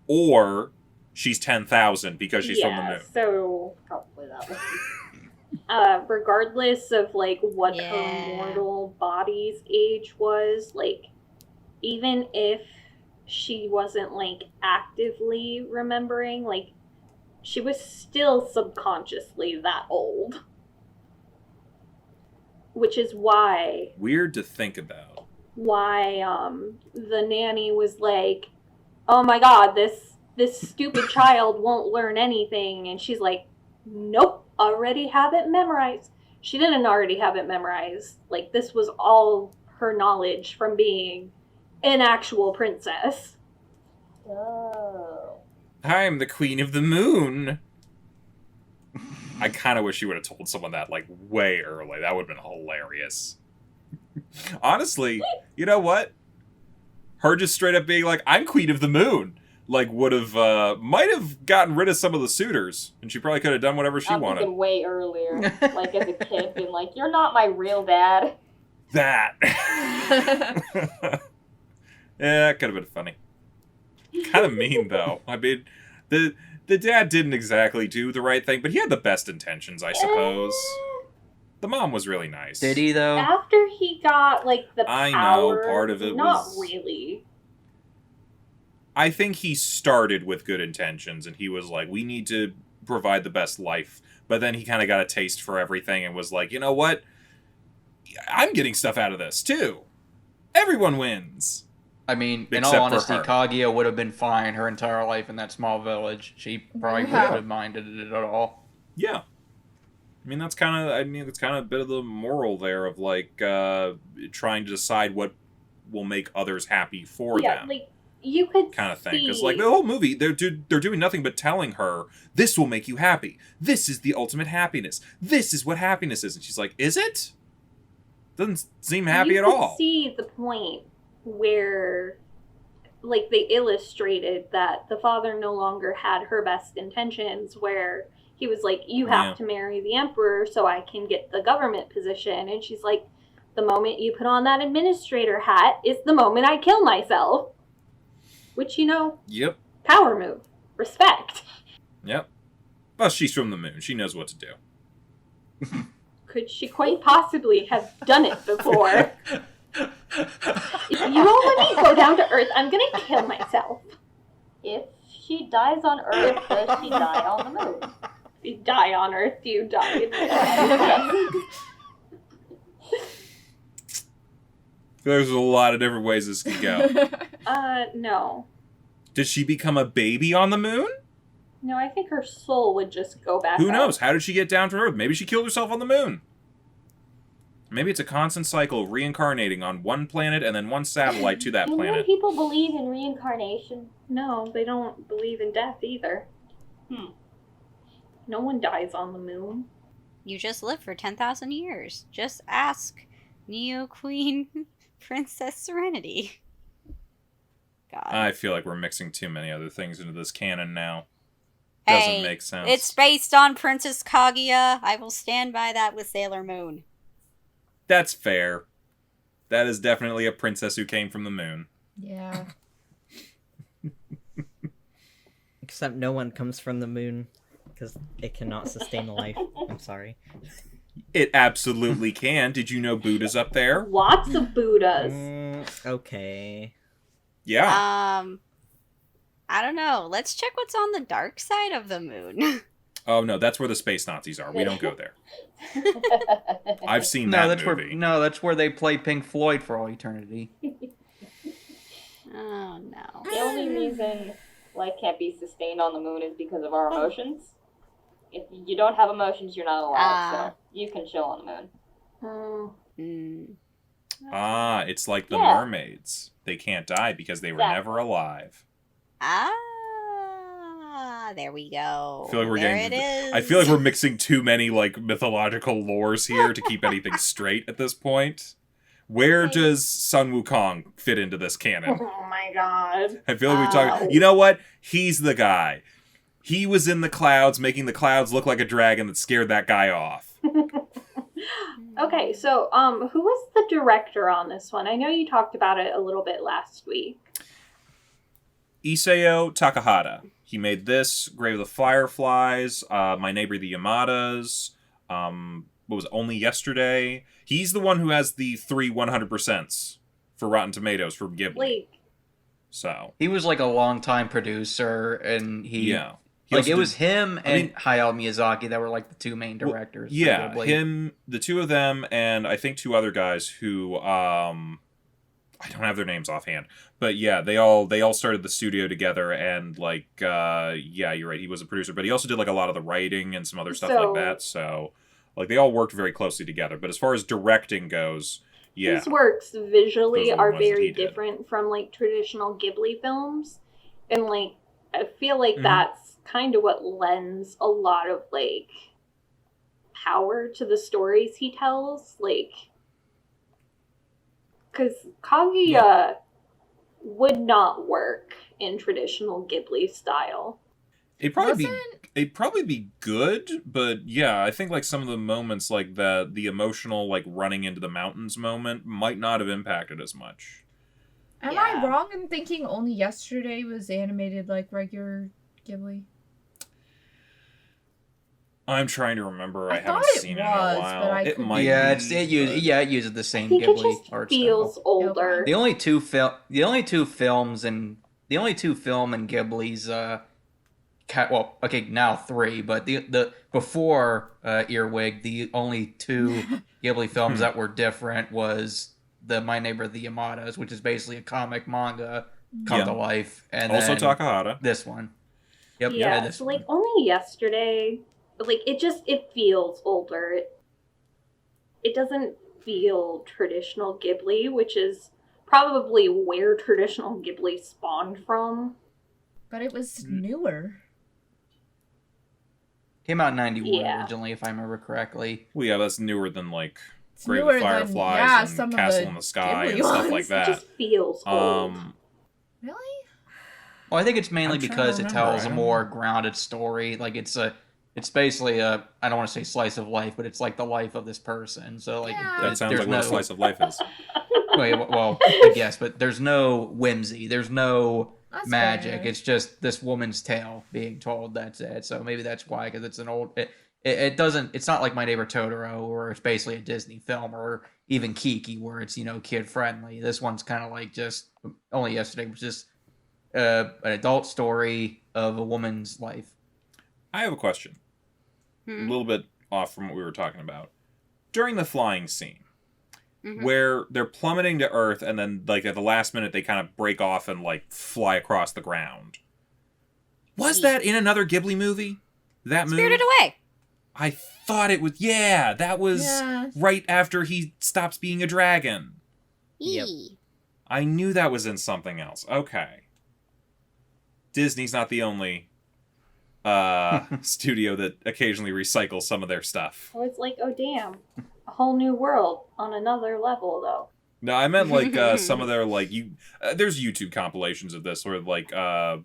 Or she's 10,000 because she's from the moon. So Probably that one. regardless of like what Yeah. her mortal body's age was, like even if she wasn't like actively remembering, like she was still subconsciously that old. Which is why Weird to think about. the nanny was like, "Oh my god, this stupid child won't learn anything," and she's like, "Nope, already have it memorized." She didn't already have it memorized. Like, this was all her knowledge from being an actual princess. Oh. I'm the queen of the moon. I kind of wish you would have told someone that, like, way early. That would have been hilarious. Honestly, you know what? Her just straight up being like, I'm queen of the moon, like, would have, might have gotten rid of some of the suitors, and she probably could have done whatever she I'm wanted. thinking way earlier, like as a kid, being like, "You're not my real dad." That. Yeah, that could have been funny. Kind of mean, though. I mean, the dad didn't exactly do the right thing, but he had the best intentions, I suppose. The mom was really nice. Did he though? After he got, like, the I power... know, part of it not was... really. I think he started with good intentions, and he was like, we need to provide the best life. But then he kind of got a taste for everything and was like, you know what? I'm getting stuff out of this, too. Everyone wins. I mean, in Except all for honesty, her. Kaguya would have been fine her entire life in that small village. She probably Yeah. wouldn't have minded it at all. Yeah. I mean, that's kind of a bit of the moral there of, like, trying to decide what will make others happy for Yeah, them. like, you could Kind of thing. see... Because, like, the whole movie, they're doing nothing but telling her, this will make you happy. This is the ultimate happiness. This is what happiness is. And she's like, is it? Doesn't seem happy you at could all. see the point where, like, they illustrated that the father no longer had her best intentions, where he was like, you have Yeah. to marry the emperor so I can get the government position. And she's like, the moment you put on that administrator hat is the moment I kill myself. Which, you know, Yep. power move. Respect. Yep. Well, she's from the moon. She knows what to do. Could she quite possibly have done it before? If you won't let me go down to Earth, I'm gonna kill myself. If she dies on Earth, does she die on the moon? If you die on Earth, you die. There's a lot of different ways this could go. No. Did she become a baby on the moon? No, I think her soul would just go back Who up. knows? How did she get down to Earth? Maybe she killed herself on the moon. Maybe it's a constant cycle of reincarnating on one planet and then one satellite to that Do moon planet. people believe in reincarnation? No, they don't believe in death either. Hmm. No one dies on the moon. You just live for 10,000 years. Just ask Neo Queen Princess Serenity. God. I feel like we're mixing too many other things into this canon now. Doesn't Hey, make sense. It's based on Princess Kaguya. I will stand by that with Sailor Moon. That's fair. That is definitely a princess who came from the moon. Yeah. Except no one comes from the moon, because it cannot sustain a life. I'm sorry. It absolutely can. Did you know Buddha's up there? Lots of Buddhas. Okay. Yeah. I don't know. Let's check what's on the dark side of the moon. Oh no, that's where the space Nazis are. We don't go there. I've seen No, that that's movie. that's where they play Pink Floyd for all eternity. Oh no. The only reason life can't be sustained on the moon is because of our emotions. If you don't have emotions, you're not alive, so you can chill on the moon. It's like the Yeah. mermaids. They can't die because they were never alive. There we go. I feel like it is. I feel like we're mixing too many like mythological lores here to keep anything straight at this point. Where does Sun Wukong fit into this canon? Oh my god. I feel like we talk. You know what? He's the guy. He was in the clouds, making the clouds look like a dragon that scared that guy off. Okay, so who was the director on this one? I know you talked about it a little bit last week. Isao Takahata. He made this, Grave of the Fireflies, My Neighbor the Yamadas, what was it, Only Yesterday. He's the one who has the 3 100% for Rotten Tomatoes from Ghibli. Like, So He was like a longtime producer, and he also it was did- him and Hayao Miyazaki that were like the two main directors. for Yeah, Ghibli. the two of them, and I think 2 other guys who I don't have their names offhand, but yeah, they all started the studio together, and like yeah, you're right, he was a producer, but he also did like a lot of the writing and some other stuff like that. So like they all worked very closely together. But as far as directing goes, yeah, his works visually Those are the are ones that very he did. different from like traditional Ghibli films, and like I feel like Mhm. that's kind of what lends a lot of like power to the stories he tells, like because Kaguya would not work in traditional Ghibli style. it'd probably be good, but yeah, I think like some of the moments like the emotional like running into the mountains moment might not have impacted as much. Am Yeah. I wrong in thinking Only Yesterday was animated like regular Ghibli? I'm trying to remember. I, I haven't thought it seen it in was, a while. but I It could might be- Yeah, be, it uses the I same think it Ghibli just art feels style. older. The only two film in Ghibli's now 3, but the before Earwig, the only 2 Ghibli films that were different was the My Neighbor the Yamadas, which is basically a comic manga come Yeah. to life, and also then Takahata. this one. Yep, Yeah, this so one. like Only Yesterday, like it feels older. It doesn't feel traditional Ghibli, which is probably where traditional Ghibli spawned from. But it was newer. Came out in 91 Yeah. originally, if I remember correctly. Well, yeah, that's newer than like It's Grave of newer the than, Fireflies some and of Castle the in the Sky Ghibli and stuff ones. like It that. just feels old. Really? Well, I think it's mainly I'm trying to because it remember. tells I a don't more grounded story. Like it's basically a, I don't want to say slice of life, but it's like the life of this person. So like Yeah. That sounds there's like no, what a slice of life is. well, I guess, but there's no whimsy. There's no That's magic. fair. It's just this woman's tale being told. That's it. So maybe that's why, because it's an old. It doesn't. It's not like My Neighbor Totoro, where it's basically a Disney film, or even Kiki, where it's kid friendly. This one's kind of like just Only Yesterday was just an adult story of a woman's life. I have a question. A little bit off from what we were talking about. During the flying scene, where they're plummeting to Earth, and then like at the last minute they kind of break off and like fly across the ground. Was that in another Ghibli movie? That movie? Spirited Away. I thought it was. Yeah, that was Yeah. right after he stops being a dragon. Yep. I knew that was in something else. Okay. Disney's not the only studio that occasionally recycles some of their stuff. So it's like, oh damn, a whole new world on another level though. No, I meant like some of their like there's YouTube compilations of this where like they'll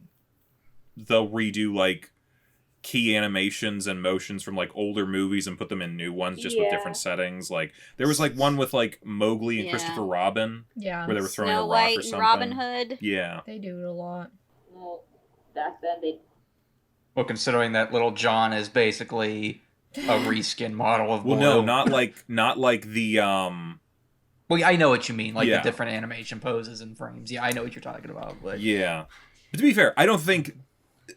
redo like key animations and motions from like older movies and put them in new ones just with Yeah. different settings. Like there was like one with like Mowgli and Yeah. Christopher Robin Yeah. where they were throwing Snow a rock White or and something. Robin Hood. Yeah. They do it a lot. Well, back then they Well, considering that little John is basically a reskin model of Well, Blue. no, not like the Well, I know what you mean, like Yeah. the different animation poses and frames. Yeah, I know what you're talking about. But Yeah. But to be fair, I don't think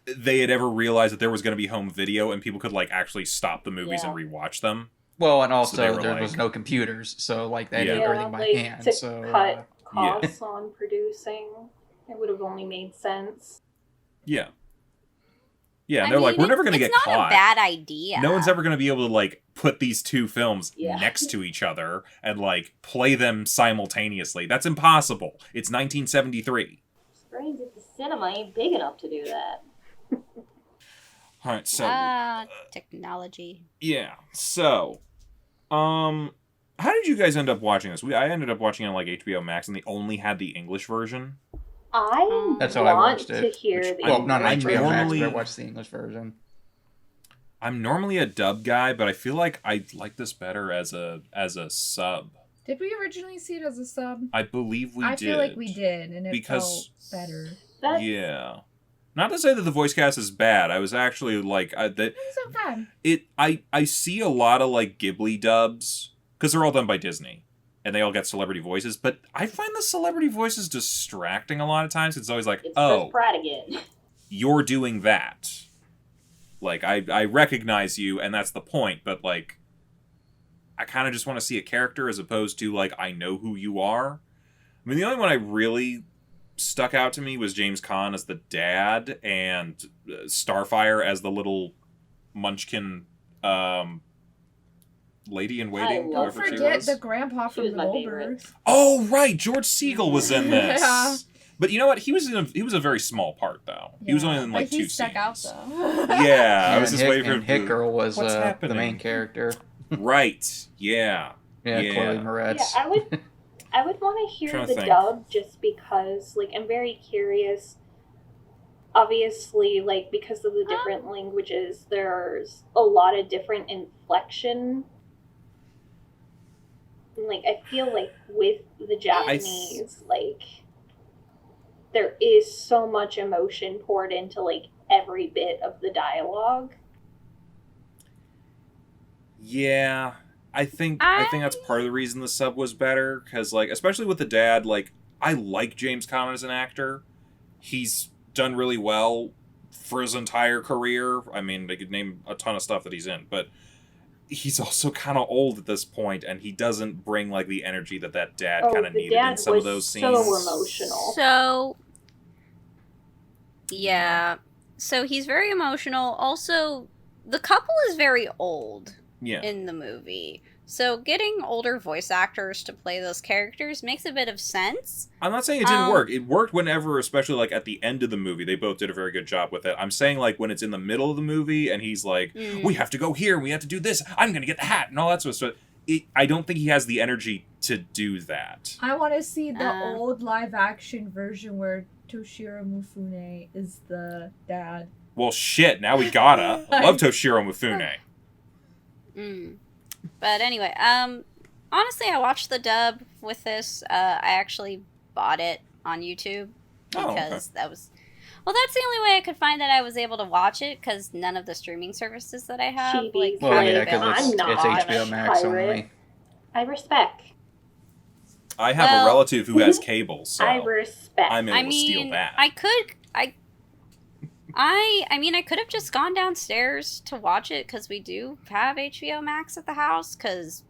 they had ever realized that there was going to be home video and people could like actually stop the movies and rewatch them. Well, and So also they were there like- was no computers, so like they did Yeah. everything by like, hand. to So cut costs on producing, it would have only made sense. Yeah. Yeah, and I they're like, mean, we're never going to it's get not caught. a bad idea. No one's ever going to be able to like put these two films Yeah. next to each other and like play them simultaneously. That's impossible. It's 1973. Screens at the cinema ain't big enough to do that. All right, so Technology. yeah. So, how did you guys end up watching this? I ended up watching it on like HBO Max, and they only had the English version. I That's how I want watched to it. hear Which- the well, not on I HBO Max, normally- but I watched the English version. I'm normally a dub guy, but I feel like I like this better as a sub. Did we originally see it as a sub? I believe we I did. feel like we did, and it Because- felt better. That's, Yeah. Not to say that the voice cast is bad. I was actually like that. It's okay. I see a lot of like Ghibli dubs because they're all done by Disney and they all get celebrity voices, but I find the celebrity voices distracting a lot of times. It's always like, It's oh, Chris Pratt again. you're doing that. Like I recognize you and that's the point, but like I kind of just want to see a character as opposed to like I know who you are. I mean, the only one I really stuck out to me was James Caan as the dad and Starfire as the little munchkin lady in waiting. I love Don't whoever she forget was. the grandpa She from was the my favorite. Goldbergs. Oh right, George Siegel was in this. Yeah. But you know what? He was a very small part though. He was only in like but he two stuck scenes. out though. Yeah, I And was just Hit, waiting for and Hit Girl was what's the happening? main character. Right. Yeah. Yeah, Yeah. Chloe Moretz. yeah, I would want to hear Trying to the think. dub just because, like, I'm very curious. Obviously, like, because of the different languages, there's a lot of different inflection. Like, I feel like with the Japanese, like, there is so much emotion poured into, like, every bit of the dialogue. Yeah, I think that's part of the reason the sub was better because, like, especially with the dad, like, I like James Caan as an actor. He's done really well for his entire career. I mean, they could name a ton of stuff that he's in, but he's also kind of old at this point, and he doesn't bring like the energy that dad Oh, kind of the needed in dad some of was those so scenes. emotional. So, yeah. So he's very emotional. Also, the couple is very old Yeah. in the movie. So getting older voice actors to play those characters makes a bit of sense. I'm not saying it didn't work. It worked whenever, especially like at the end of the movie, they both did a very good job with it. I'm saying like when it's in the middle of the movie and he's like, we have to go here, we have to do this, I'm going to get the hat and all that sort of stuff. I don't think he has the energy to do that. I want to see the old live action version where Toshiro Mifune is the dad. Well, shit, now we gotta. I love Toshiro Mifune. But anyway, honestly, I watched the dub with this. I actually bought it on YouTube because that was... Well, that's the only way I could find that I was able to watch it because none of the streaming services that I have like well, had yeah, it because available. it's HBO Max pirate. only. I respect. I have a relative who has cable, so I respect. I'm able to steal that. I mean, I could have just gone downstairs to watch it because we do have HBO Max at the house because,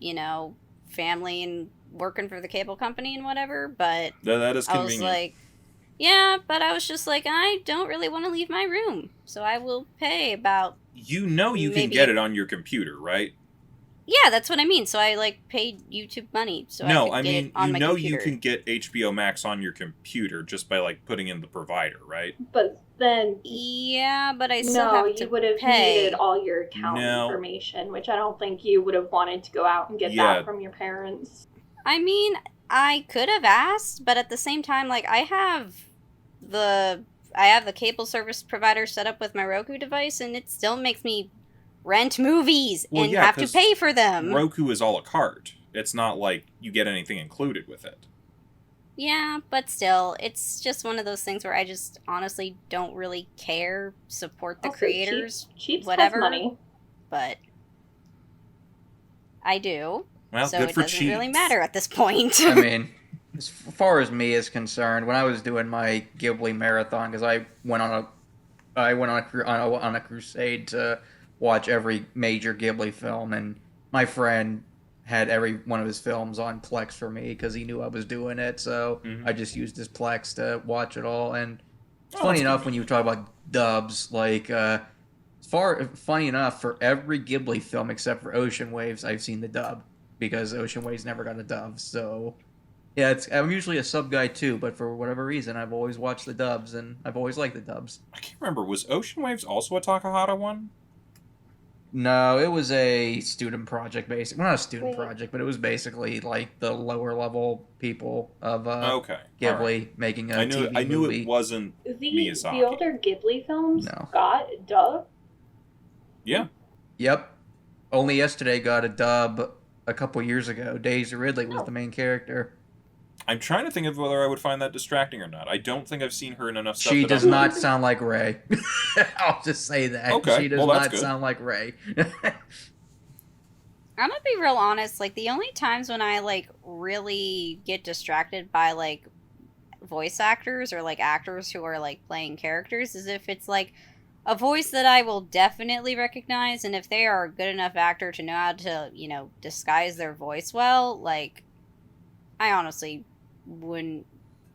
you know, family and working for the cable company and whatever, but that is convenient. I was like, yeah, but I was just like, I don't really want to leave my room, so I will pay about... You know you can get it on your computer, right? Yeah, that's what I mean. So I like paid YouTube money, so I could get it on my computer. You can get HBO Max on your computer just by like putting in the provider, right? But then, yeah, but I still have to you would have pay. needed all your account information, which I don't think you would have wanted to go out and get that from your parents. I mean, I could have asked, but at the same time, like I have the cable service provider set up with my Roku device, and it still makes me rent movies and have to pay for them. Roku is a la carte. It's not like you get anything included with it. Yeah, but still, it's just one of those things where I just honestly don't really care. Support the Also, creators, cheap whatever. money. but I do. Well, So good it for doesn't really cheats. matter at this point. I mean, as far as me is concerned, when I was doing my Ghibli marathon, because I went on a crusade to watch every major Ghibli film, and my friend had every one of his films on Plex for me because he knew I was doing it, so I just used his Plex to watch it all. And it's funny enough when you talk about dubs, like funny enough, for every Ghibli film except for Ocean Waves, I've seen the dub because Ocean Waves never got a dub. So yeah, I'm usually a sub guy too, but for whatever reason, I've always watched the dubs, and I've always liked the dubs. I can't remember. Was Ocean Waves also a Takahata one? No, it was a student project, basically. Well, not a student Wait. project, but it was basically like the lower level people of Okay. Ghibli Alright. making a I knew TV movie. it wasn't The Miyazaki. older Ghibli films No. got dub. Yeah. Yep. Only Yesterday got a dub a couple years ago. Daisy Ridley was the main character. I'm trying to think of whether I would find that distracting or not. I don't think I've seen her in enough stuff. She that does I'm not like- sound like Ray. I'll just say that. Okay, She does well, that's not good. sound like Ray. I'm gonna be real honest, like, the only times when I, like, really get distracted by, like, voice actors or, like, actors who are, like, playing characters is if it's, like, a voice that I will definitely recognize, and if they are a good enough actor to know how to, you know, disguise their voice well, like, I honestly wouldn't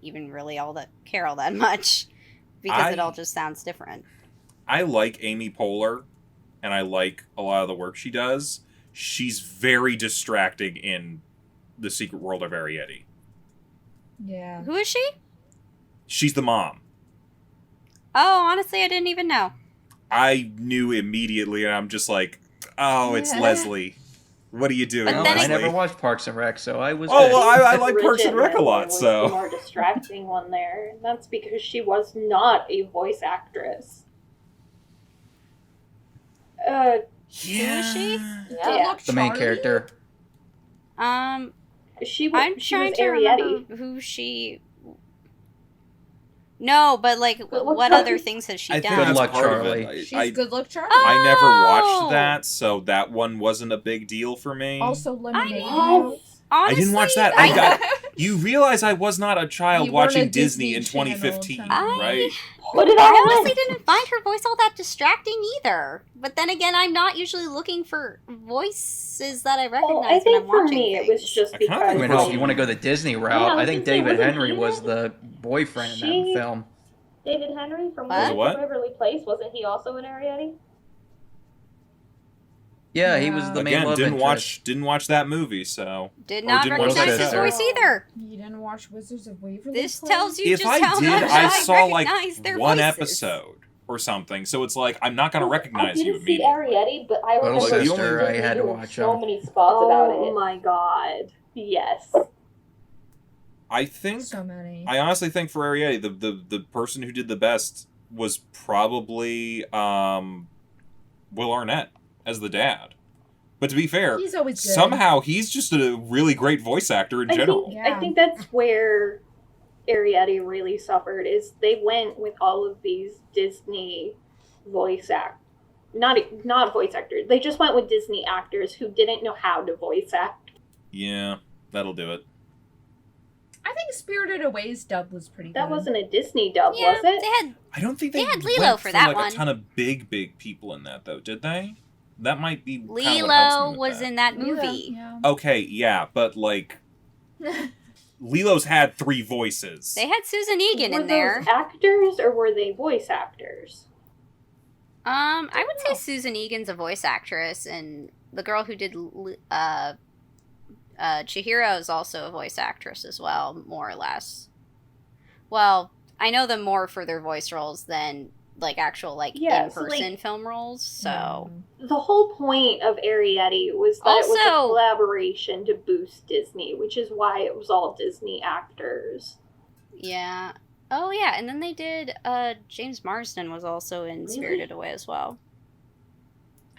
even really care all that much, because it all just sounds different. I like Amy Poehler, and I like a lot of the work she does. She's very distracting in The Secret World of Arrietty. Yeah. Who is she? She's the mom. Oh, honestly, I didn't even know. I knew immediately, and I'm just like, oh, it's Leslie. What are you doing, But Well, then I Leslie? never watched Parks and Rec, so I was. Oh, good. well, I like Parks and Bridget Rec a lot, Mendler was so... the more distracting one there. And that's because she was not a voice actress. Yeah. Who is she? Yeah. The main character. She was. I'm she trying was to Arrietty. remember who she. No, but like, Good Luck what other Charlie. things has she I think done? Good that's Luck, part of Charlie. it. She's Good Luck Charlie. I never Oh! watched that, so that one wasn't a big deal for me. Also, Lemonade. What? I didn't watch that. Honestly, You realize I was not a child You weren't watching a Disney in Disney Channel 2015, child. right? Put it I on the honestly list. didn't find her voice all that distracting either. But then again, I'm not usually looking for voices that I recognize Well, I when think I'm for watching me, things. it was just I kinda because. I mean, Well, if you want to go the Disney route, Yeah, I was I think gonna say, David wasn't Henry he was in the boyfriend in She- that film. David Henry from What? What? Beverly Place, wasn't he also in Arrietty? Yeah, he was Yeah. the main Again, love interest. didn't watch that movie, so Did or not didn't watch recognize that his show. voice either. You didn't watch Wizards of Waverly This Place? tells you if just I how did, much I saw like recognize their one voices. episode or something. So it's like I'm not gonna I recognize you didn't see immediately. Arrietty, but I Little remember Sister, Disney I had to doing watch so him. many spots about Oh it. my god. Yes. I think So many. I honestly think for Arrietty, the person who did the best was probably Will Arnett as the dad. But to be fair, He's always good. somehow he's just a really great voice actor in general. Yeah. I think that's where Arrietty really suffered, is they went with all of these Disney voice not voice actors. They just went with Disney actors who didn't know how to voice act. Yeah, that'll do it. I think Spirited Away's dub was pretty good. That wasn't a Disney dub, Yeah, was it? they had. I don't think They they had Lilo went for that like one. a ton of big people in that though, did they? That might be kinda what helps me Lilo with was that. in that movie. Yeah. Okay, yeah, but like Lilo's had 3 voices. They had Susan Egan Were in there. those actors or were they voice actors? I would say Susan Egan's a voice actress, and the girl who did Chihiro is also a voice actress as well, more or less. Well, I know them more for their voice roles than like actual Yeah, so, in-person like- film roles. So The whole point of Arrietty was that it was a Also- collaboration to boost Disney, which is why it was all Disney actors. yeah. Oh yeah, and then they did. James Marsden was also in Really? Spirited Away as well.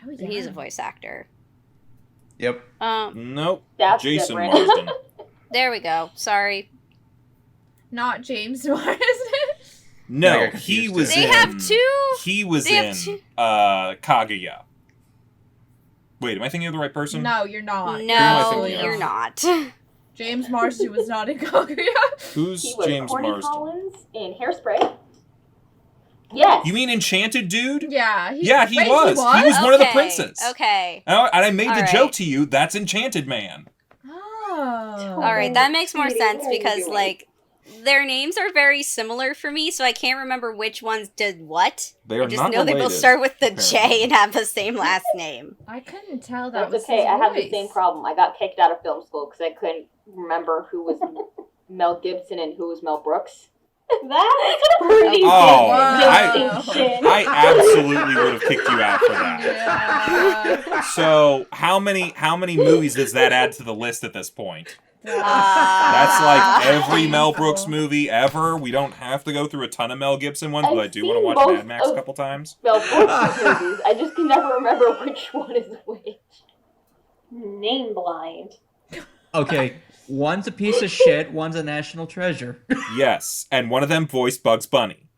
Oh, yeah. And he's a voice actor. Yep. Nope. That's Jason different. Marsden. There we go. Sorry. Not James Marsden. I No, got he confused was there. They in have two. He was they have in two- Kaguya. Wait, am I thinking of the right person? No, you're not. No, thinking of? you're not. James Marsden was not in Kaguya. Who's He was James Corny Marsden? Collins in Hairspray. Yes. You mean Enchanted Dude? Yeah. He wait, was. He was one of the Okay, princes. Okay. And I made the All joke right. to you. That's Enchanted Man. Oh. All right, that makes more Sweetie, sense what are you because, doing? like, their names are very similar for me, so I can't remember which ones did what. They are I just not know they both related, start with the apparently. J and have the same last name. I couldn't tell that That's was okay. his I have the voice. same problem. I got kicked out of film school because I couldn't remember who was Mel Gibson and who was Mel Brooks. That is a pretty Oh, big distinction. I absolutely would have kicked you out for that. Yeah. So how many movies does that add to the list at this point? That's Ah. like every Mel Brooks movie ever. We don't have to go through a ton of Mel Gibson ones, but I I've do want to seen watch both Mad Max a of- couple times. Mel Brooks movies. I just can never remember which one is which. Name blind. Okay, one's a piece of shit, one's a national treasure. Yes, and one of them voiced Bugs Bunny.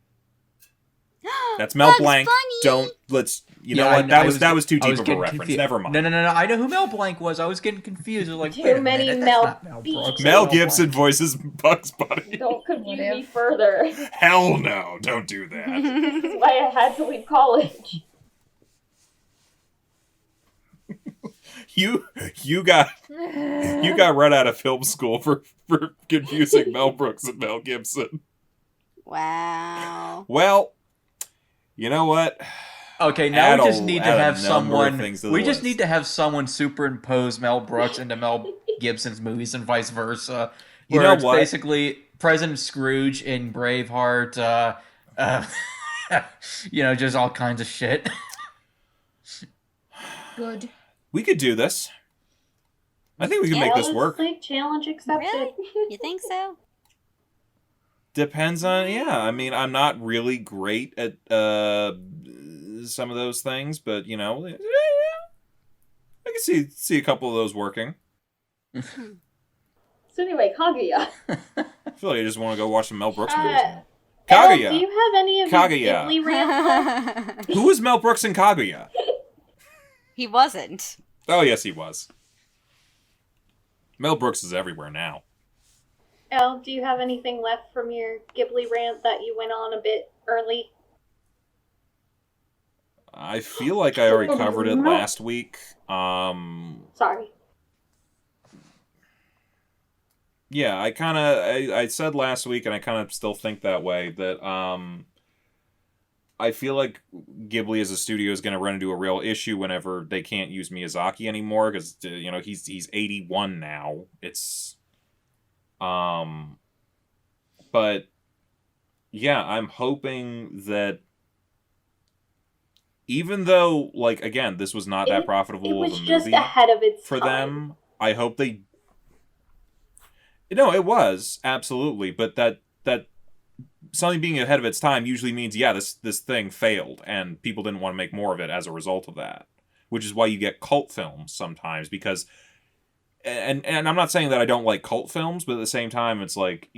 That's Mel Bugs Blanc. Bunny! Don't let's. You know Yeah, what? That was too I deep was of a getting reference. confused. Never mind. No. I know who Mel Blanc was. I was getting confused. I was like, Too wait a many minute, Mel that's not Mel Beach. Brooks. Mel That's Gibson Blanc. voices Bugs Bunny. Don't confuse What me if? further. Hell no! Don't do that. This is why I had to leave college. You got run out of film school for confusing Mel Brooks and Mel Gibson. Wow. Well, you know what? Okay, now Add we just a- need to add a have number of someone. things to the We just list. need to have someone superimpose Mel Brooks into Mel Gibson's movies and vice versa. You Where know it's what? basically President Scrooge in Braveheart. Just all kinds of shit. Good. We could do this. I think we can make this work. Like, challenge accepted. Really? You think so? Depends on, yeah. I mean, I'm not really great at some of those things, but I can see a couple of those working. So anyway, Kaguya. I feel like I just want to go watch some Mel Brooks movies. now. Elle, Kaguya. do you have any of Kaguya. your Ghibli rants? Who was Mel Brooks in Kaguya? He wasn't. Oh, yes, he was. Mel Brooks is everywhere now. Elle, do you have anything left from your Ghibli rant that you went on a bit early? I feel like I already covered it last week. Sorry. Yeah, I said last week, and I kind of still think that way, that I feel like Ghibli as a studio is going to run into a real issue whenever they can't use Miyazaki anymore, because he's 81 now. It's but yeah, I'm hoping that even though, like, again, this was not that profitable It was of a just movie ahead of its for time. them, I hope they. No, it was absolutely, but that something being ahead of its time usually means, yeah, this thing failed and people didn't want to make more of it as a result of that, which is why you get cult films sometimes, because and I'm not saying that I don't like cult films, but at the same time it's like,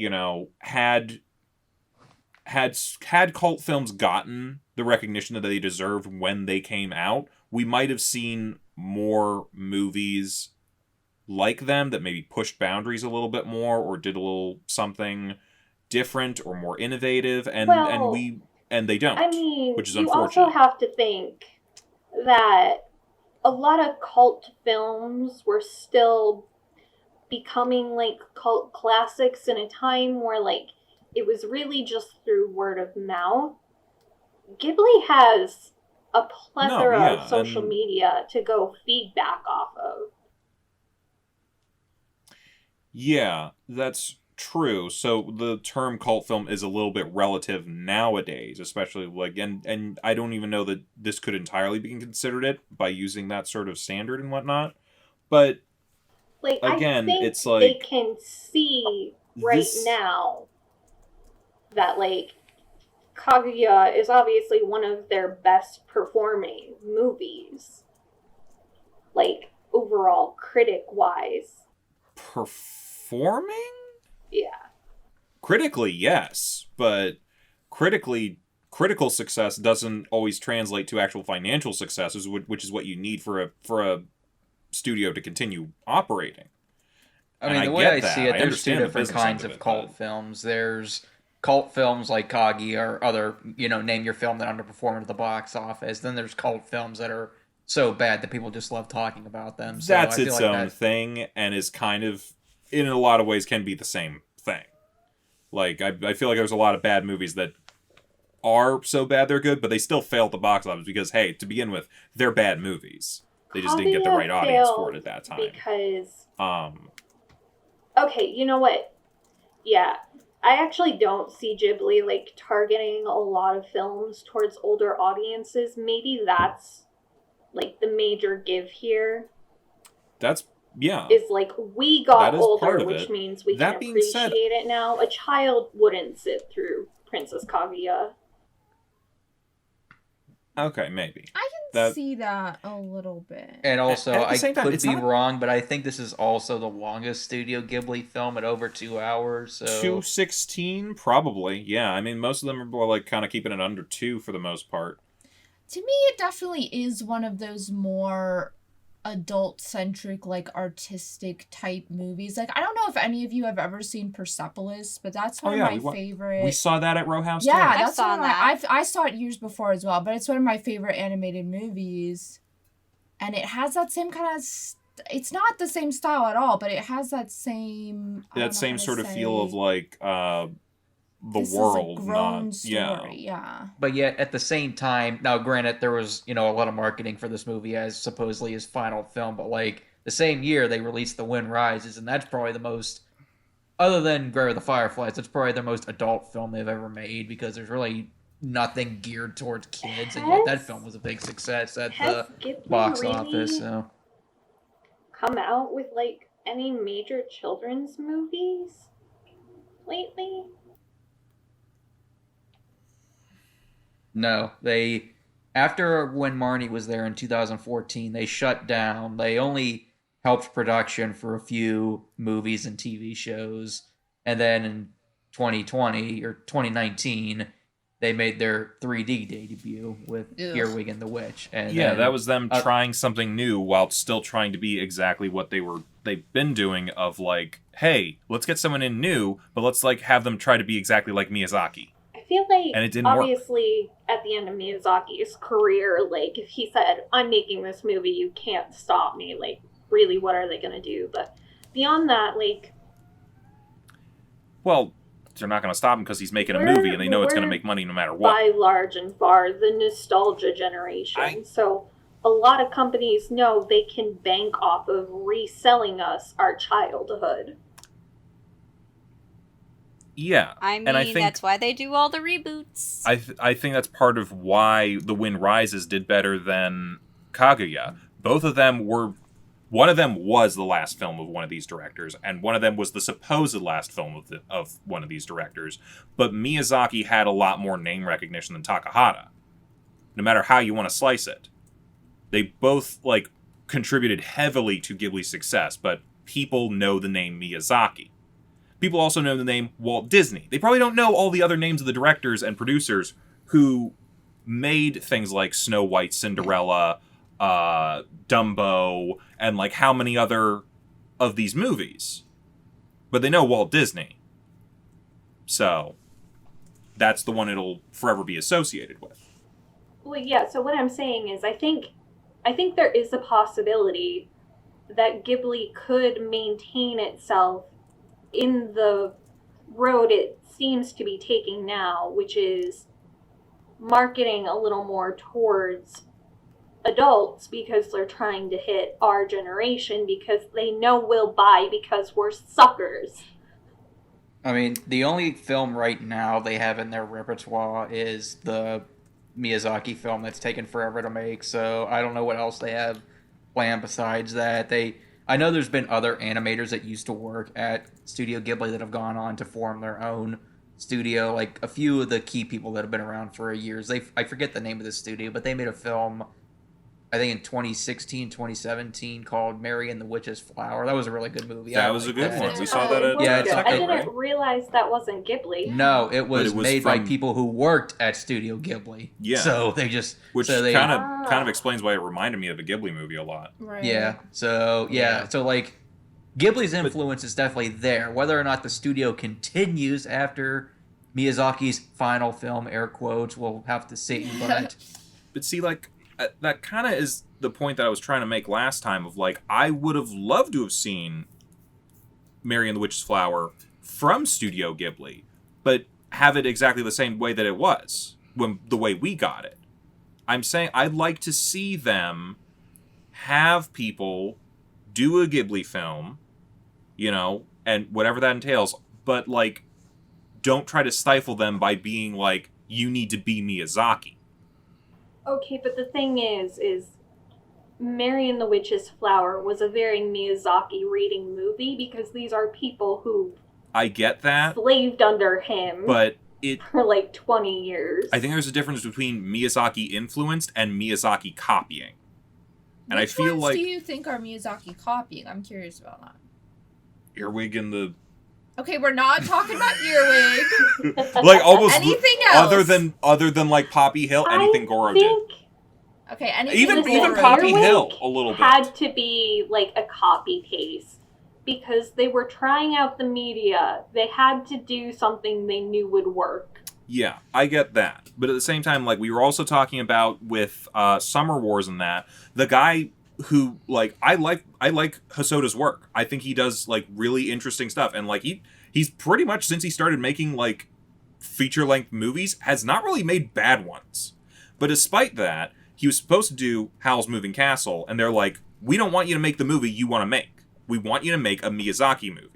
had cult films gotten the recognition that they deserved when they came out, we might have seen more movies like them that maybe pushed boundaries a little bit more or did a little something different or more innovative, and they don't. I mean, which is you unfortunate. also have to think that a lot of cult films were still becoming like cult classics in a time where like it was really just through word of mouth. Ghibli has a plethora of social media to go feedback off of. Yeah, that's true. So the term cult film is a little bit relative nowadays, especially like, and I don't even know that this could entirely be considered it by using that sort of standard and whatnot. But Like, again, I think it's like they can see right this- now that like Kaguya is obviously one of their best performing movies. Like overall critic wise. performing? Yeah. Critically, yes, but critical success doesn't always translate to actual financial successes, which is what you need for studio to continue operating. I And mean, the I way get I that. see it, I there's two understand the different business kinds end of it, cult but- films. There's cult films like Kaguya or other, name your film that underperformed at the box office. Then there's cult films that are so bad that people just love talking about them. So That's I feel its like own thing, and is kind of, in a lot of ways, can be the same thing. Like, I feel like there's a lot of bad movies that are so bad they're good, but they still fail at the box office because, hey, to begin with, they're bad movies. They just didn't get the right audience for it at that time. Because okay, you know what? Yeah, I actually don't see Ghibli like targeting a lot of films towards older audiences. Maybe that's like the major give here. That's, yeah. Is like we got That is part older, of which it. means we That can being appreciate said- it now. A child wouldn't sit through Princess Kaguya. Okay, maybe. I can see that a little bit. And also, At the I same time, could it's be not- wrong, but I think this is also the longest Studio Ghibli film at over 2 hours. So 2:16, probably. Yeah, I mean, most of them are like kind of keeping it under 2 for the most part. To me, it definitely is one of those more adult-centric, like, artistic type movies. Like, I don't know if any of you have ever seen Persepolis, but that's one of my favorite... We saw that at Row House too. Yeah, I that's saw one of my... that. I saw it years before as well, but it's one of my favorite animated movies. And it has that same kind of... It's not the same style at all, but it has that same... That same sort of feel of like the this world, is a grown not story, yeah. But yet, at the same time, now granted, there was, a lot of marketing for this movie as supposedly his final film, but like, the same year they released The Wind Rises, and that's probably the most, other than Grave of the Fireflies, that's probably the most adult film they've ever made, because there's really nothing geared towards kids, and yet that film was a big success at the Ghibli box really office, so... come out with like any major children's movies lately? No, after when Marnie was there in 2014, they shut down. They only helped production for a few movies and TV shows. And then in 2020 or 2019, they made their 3D debut with Earwig and the Witch. And yeah, then, that was them trying something new while still trying to be exactly what they've been doing of like, hey, let's get someone in new, but let's like have them try to be exactly like Miyazaki. I feel like, And it didn't obviously, at the end of Miyazaki's career, like, if he said, I'm making this movie, you can't stop me, like, really, what are they gonna do? But beyond that, like... Well, they're not going to stop him because he's making a movie, and they know it's going to make money no matter what. By large and far, the nostalgia generation. So, a lot of companies know they can bank off of reselling us our childhood. Yeah. I mean, and I think, that's why they do all the reboots. I think that's part of why The Wind Rises did better than Kaguya. Both of them were... One of them was the last film of one of these directors, and one of them was the supposed last film of one of these directors. But Miyazaki had a lot more name recognition than Takahata, no matter how you want to slice it. They both, like, contributed heavily to Ghibli's success, but people know the name Miyazaki. People also know the name Walt Disney. They probably don't know all the other names of the directors and producers who made things like Snow White, Cinderella, Dumbo, and like how many other of these movies. But they know Walt Disney. So that's the one it'll forever be associated with. Well, yeah, so what I'm saying is I think there is a possibility that Ghibli could maintain itself in the road it seems to be taking now, which is marketing a little more towards adults because they're trying to hit our generation because they know we'll buy because we're suckers. I mean, the only film right now they have in their repertoire is the Miyazaki film that's taken forever to make, so I don't know what else they have planned besides that. I know there's been other animators that used to work at Studio Ghibli that have gone on to form their own studio, like a few of the key people that have been around for years. I forget the name of the studio, but they made a film I think in 2016, 2017, called Mary and the Witch's Flower. That was a really good movie. That was a good one. We saw that at Yeah, I didn't realize that wasn't Ghibli. No, it was was made by people who worked at Studio Ghibli. Yeah. So they just... Which so they, kind of explains why it reminded me of a Ghibli movie a lot. Right. Yeah. So, yeah. So, like, Ghibli's influence is definitely there. Whether or not the studio continues after Miyazaki's final film, air quotes, we'll have to see. But see, like, that kind of is the point that I was trying to make last time of, like, I would have loved to have seen Mary and the Witch's Flower from Studio Ghibli, but have it exactly the same way that it was, the way we got it. I'm saying I'd like to see them have people do a Ghibli film, you know, and whatever that entails, but, like, don't try to stifle them by being like, you need to be Miyazaki. Okay, but the thing is Mary and the Witch's Flower was a very Miyazaki reading movie because these are people who I get that, slaved under him, but for like 20 years. I think there's a difference between Miyazaki influenced and Miyazaki copying. And Which I feel ones like do you think are Miyazaki copying? I'm curious about that. Earwig and the Okay, we're not talking about Earwig. like almost Anything else? other than like Poppy Hill, anything Goro did. Okay, anything Even Goro Poppy did. Hill a little bit. Had to be like a copy paste because they were trying out the media. They had to do something they knew would work. Yeah, I get that. But at the same time, like we were also talking about with Summer Wars and that, the guy who like I like Hosoda's work. I think he does like really interesting stuff, and like he's pretty much, since he started making like feature-length movies, has not really made bad ones. But despite that, he was supposed to do Howl's Moving Castle, and they're like, we don't want you to make the movie you want to make. We want you to make a Miyazaki movie.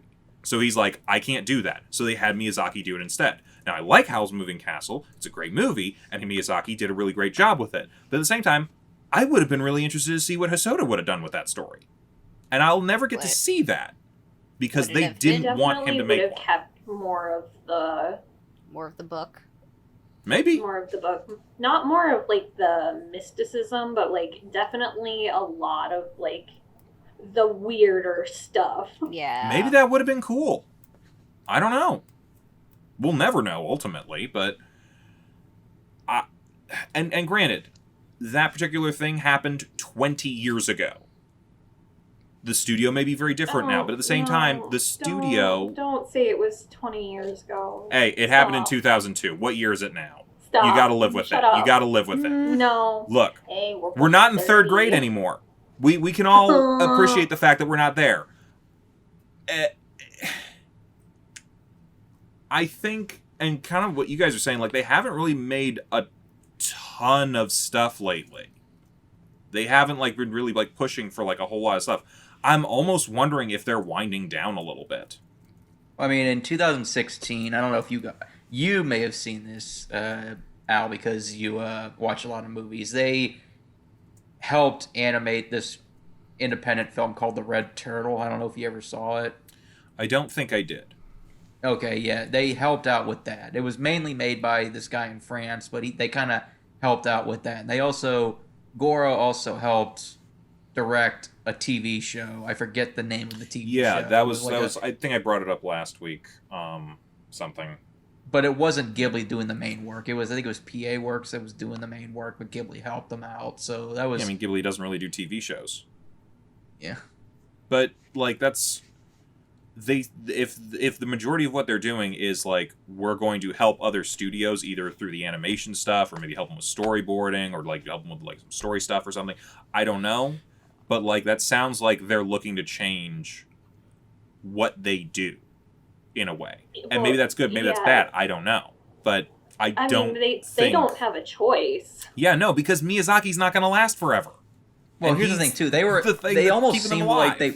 So he's like, I can't do that. So they had Miyazaki do it instead. Now, I like Howl's Moving Castle. It's a great movie, and Miyazaki did a really great job with it. But at the same time, I would have been really interested to see what Hosoda would have done with that story. And I'll never get to see that. Because they didn't want him to make would have kept more of the book. Maybe. More of the book. Not more of, like, the mysticism, but, like, definitely a lot of, like, the weirder stuff. Yeah. Maybe that would have been cool. I don't know. We'll never know, ultimately, but... And granted, that particular thing happened 20 years ago. The studio may be very different now, but at the same time, the studio... Don't say it was 20 years ago. Hey, it happened in 2002. What year is it now? Stop. You gotta live with Shut it. up. You gotta live with it. No. Look, hey, we're not in third grade anymore. We can all appreciate the fact that we're not there. I think, and kind of what you guys are saying, like, they haven't really made a ton of stuff lately. They haven't, like, been really, like, pushing for, like, a whole lot of stuff. I'm almost wondering if they're winding down a little bit. I mean, in 2016, I don't know if you may have seen this, Al, because you watch a lot of movies. They helped animate this independent film called The Red Turtle. I don't know if you ever saw it. I don't think I did. Okay, yeah, they helped out with that. It was mainly made by this guy in France, but they kind of helped out with that. And Goro also helped direct a TV show. I forget the name of the TV show. Yeah, that was I think I brought it up last week. Something. But it wasn't Ghibli doing the main work. I think it was PA Works that was doing the main work, but Ghibli helped them out. So that was... Yeah, I mean, Ghibli doesn't really do TV shows. Yeah. But, like, that's... If the majority of what they're doing is, like, we're going to help other studios either through the animation stuff or maybe help them with storyboarding or, like, help them with, like, some story stuff or something. I don't know. But, like, that sounds like they're looking to change what they do. In a way. And maybe that's good, maybe that's bad. I don't know. But I don't mean, they don't have a choice. Yeah, no, because Miyazaki's not going to last forever. Well, here's the thing, too. They almost seemed like they...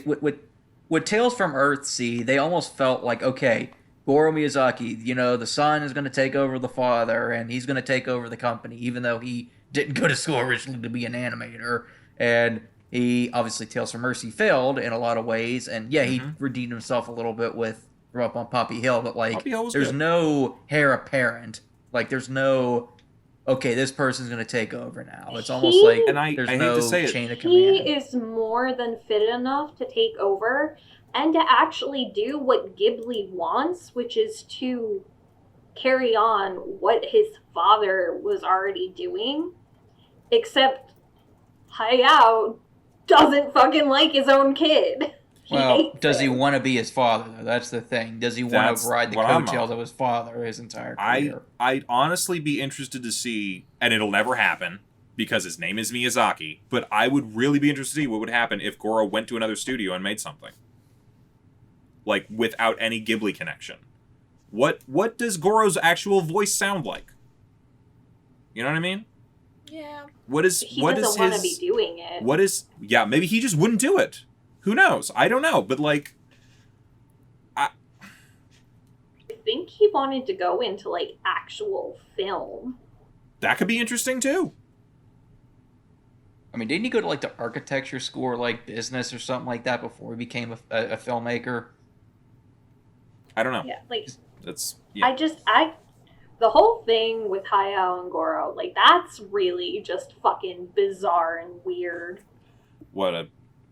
With Tales from Earthsea, they almost felt like, okay, Goro Miyazaki, the son is going to take over the father, and he's going to take over the company, even though he didn't go to school originally to be an animator. And he, obviously, Tales from Earthsea failed in a lot of ways, and yeah, he redeemed himself a little bit with Up on Poppy Hill, but like, there's no heir apparent. Like, there's no okay, this person's gonna take over now. It's almost like And I there's hate no to say it. chain of He command. is more than fit enough to take over and to actually do what Ghibli wants, which is to carry on what his father was already doing. Except Hayao doesn't fucking like his own kid. Well, does he him. want to be his father, though? That's the thing. Does he want That's to ride the what I'm coattails on. of his father his entire career? I'd honestly be interested to see, and it'll never happen because his name is Miyazaki, but I would really be interested to see what would happen if Goro went to another studio and made something. Like, without any Ghibli connection. What does Goro's actual voice sound like? You know what I mean? Yeah. He doesn't want to be doing it. Yeah, maybe he just wouldn't do it. Who knows? I don't know, but like, I think he wanted to go into like actual film. that could be interesting too. I mean, didn't he go to like the architecture school or like business or something like that before he became a filmmaker? I don't know. Yeah, like That's yeah. The whole thing with Hayao and Goro, like that's really just fucking bizarre and weird. What,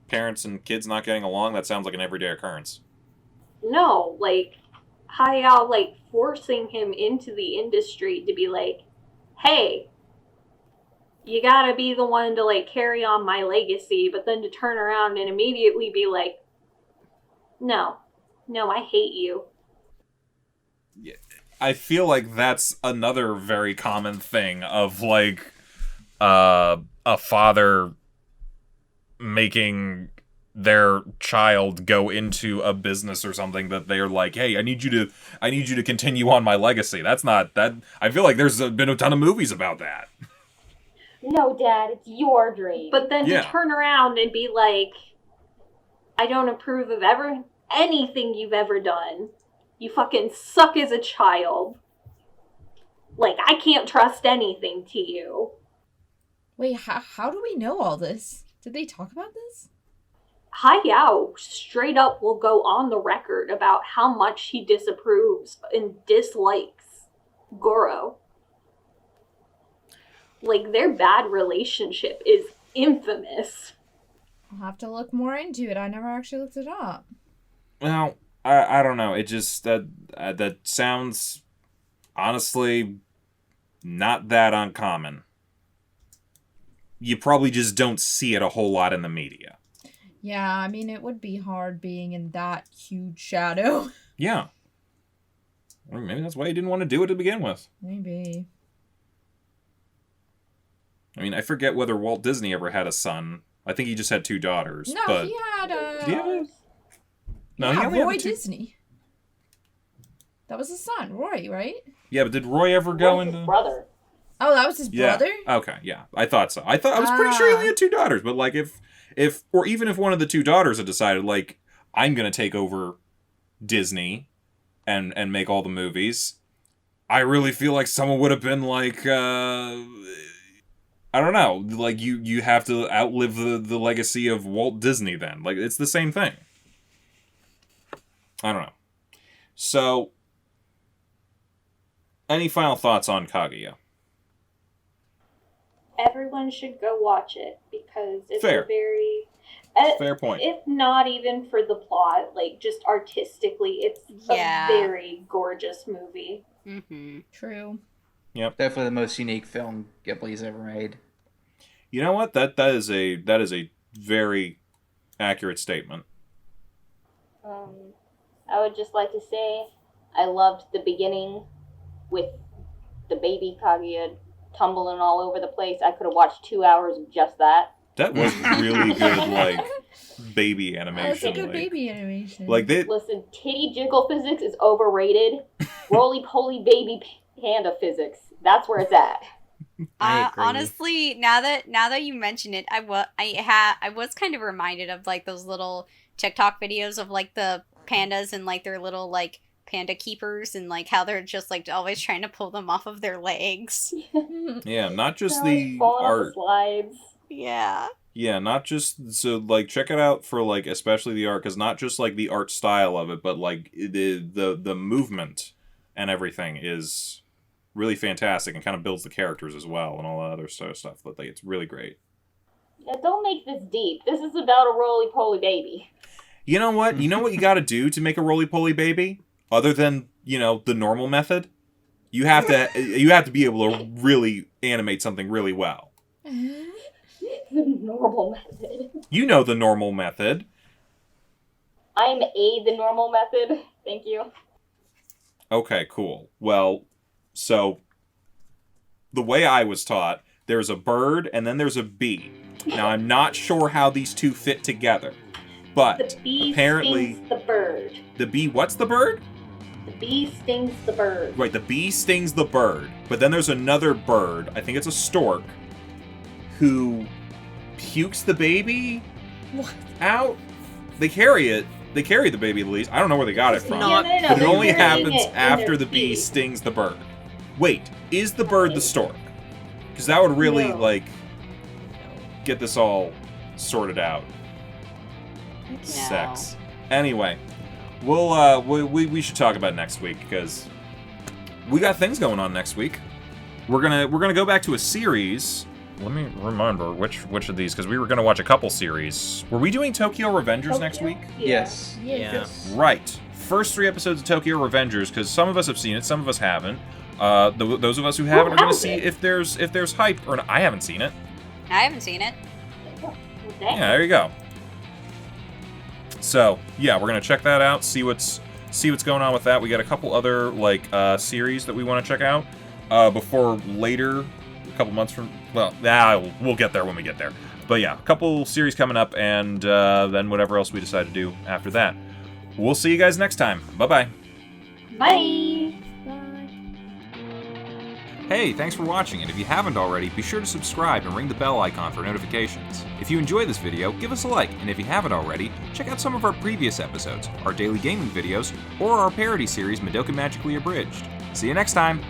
parents and kids not getting along? That sounds like an everyday occurrence. No, like Hayao like forcing him into the industry to be like, hey, you gotta be the one to like carry on my legacy, but then to turn around and immediately be like, no, I hate you. Yeah. I feel like that's another very common thing of like a father making their child go into a business or something that they're like, hey, I need you to continue on my legacy. That's not that. I feel like there's been a ton of movies about that. No, Dad, it's your dream. But then to turn around and be like, I don't approve of anything you've ever done. You fucking suck as a child. Like, I can't trust anything to you. Wait, how do we know all this? Did they talk about this? Hayao straight up will go on the record about how much he disapproves and dislikes Goro. Like, their bad relationship is infamous. I'll have to look more into it. I never actually looked it up. Well, I don't know. It just that sounds honestly not that uncommon. You probably just don't see it a whole lot in the media. Yeah, I mean, it would be hard being in that huge shadow. Yeah. Or maybe that's why he didn't want to do it to begin with. Maybe. I mean, I forget whether Walt Disney ever had a son. I think he just had 2 daughters. No, but... he had a... Did he have a... No, yeah, he only had Roy 2... Disney. That was his son, Roy, right? Yeah, but did Roy ever go into... his brother. Oh, that was his brother? Okay, yeah. I thought so. I was pretty sure he only had 2 daughters, but like if or even if one of the 2 daughters had decided like I'm going to take over Disney and make all the movies, I really feel like someone would have been like I don't know, like you have to outlive the legacy of Walt Disney then. Like it's the same thing. I don't know. So any final thoughts on Kaguya? Everyone should go watch it because it's Fair. a very... Fair point. If not even for the plot, like just artistically, it's a very gorgeous movie. Mm-hmm. True. Yep. Definitely the most unique film Ghibli's ever made. You know what? That is a very accurate statement. I would just like to say I loved the beginning with the baby Kaguya tumbling all over the place. I could have watched 2 hours of just that. That was really good, like, baby animation. That's a good like, baby animation. Like, they... Listen, titty jiggle physics is overrated. Roly-poly baby panda physics. That's where it's at. I agree. Honestly, now that you mention it, I was kind of reminded of like those little TikTok videos of like the pandas and like their little like panda keepers and like how they're just like always trying to pull them off of their legs. Yeah, not just They're, the falling off art. the slides. Yeah. Yeah, not just... So, like, check it out for, like, especially the art, because not just, like, the art style of it, but, like, the movement and everything is really fantastic and kind of builds the characters as well and all that other sort of stuff. But like, it's really great. Yeah, don't make this deep. This is about a roly-poly baby. You know what? You know what you got to do to make a roly-poly baby, other than the normal method. You have to be able to really animate something really well. The normal method. You know the normal method. I'm the normal method. Thank you. Okay, cool. Well, so the way I was taught, there's a bird and then there's a bee. Now, I'm not sure how these two fit together, but The bee apparently stings the bird. the bee. What's the bird? The bee stings the bird. Right, the bee stings the bird, but then there's another bird. I think it's a stork who pukes the baby out. They carry it. They carry the baby at least. I don't know where they got it from. Not- But it They're only carrying happens it in after their the bee feet. stings the bird. Wait, is the bird the stork? Because that would really, No. get this all sorted out. Sex. Anyway, we should talk about next week, because we got things going on next week. We're gonna go back to a series. Let me remember which of these, because we were gonna watch a couple series. Were we doing Tokyo Revengers next week? Yeah. Yes. Yeah. Right. First 3 episodes of Tokyo Revengers, because some of us have seen it, some of us haven't. Those of us who haven't are going to see if there's hype or not. I haven't seen it. I haven't seen it. Yeah, there you go. So yeah, we're gonna check that out. See what's going on with that. We got a couple other series that we want to check out before later, a couple months from. Well, we'll get there when we get there. But yeah, a couple series coming up, and then whatever else we decide to do after that. We'll see you guys next time. Bye-bye. Bye. Hey, thanks for watching, and if you haven't already, be sure to subscribe and ring the bell icon for notifications. If you enjoy this video, give us a like, and if you haven't already, check out some of our previous episodes, our daily gaming videos, or our parody series Madoka Magically Abridged. See you next time!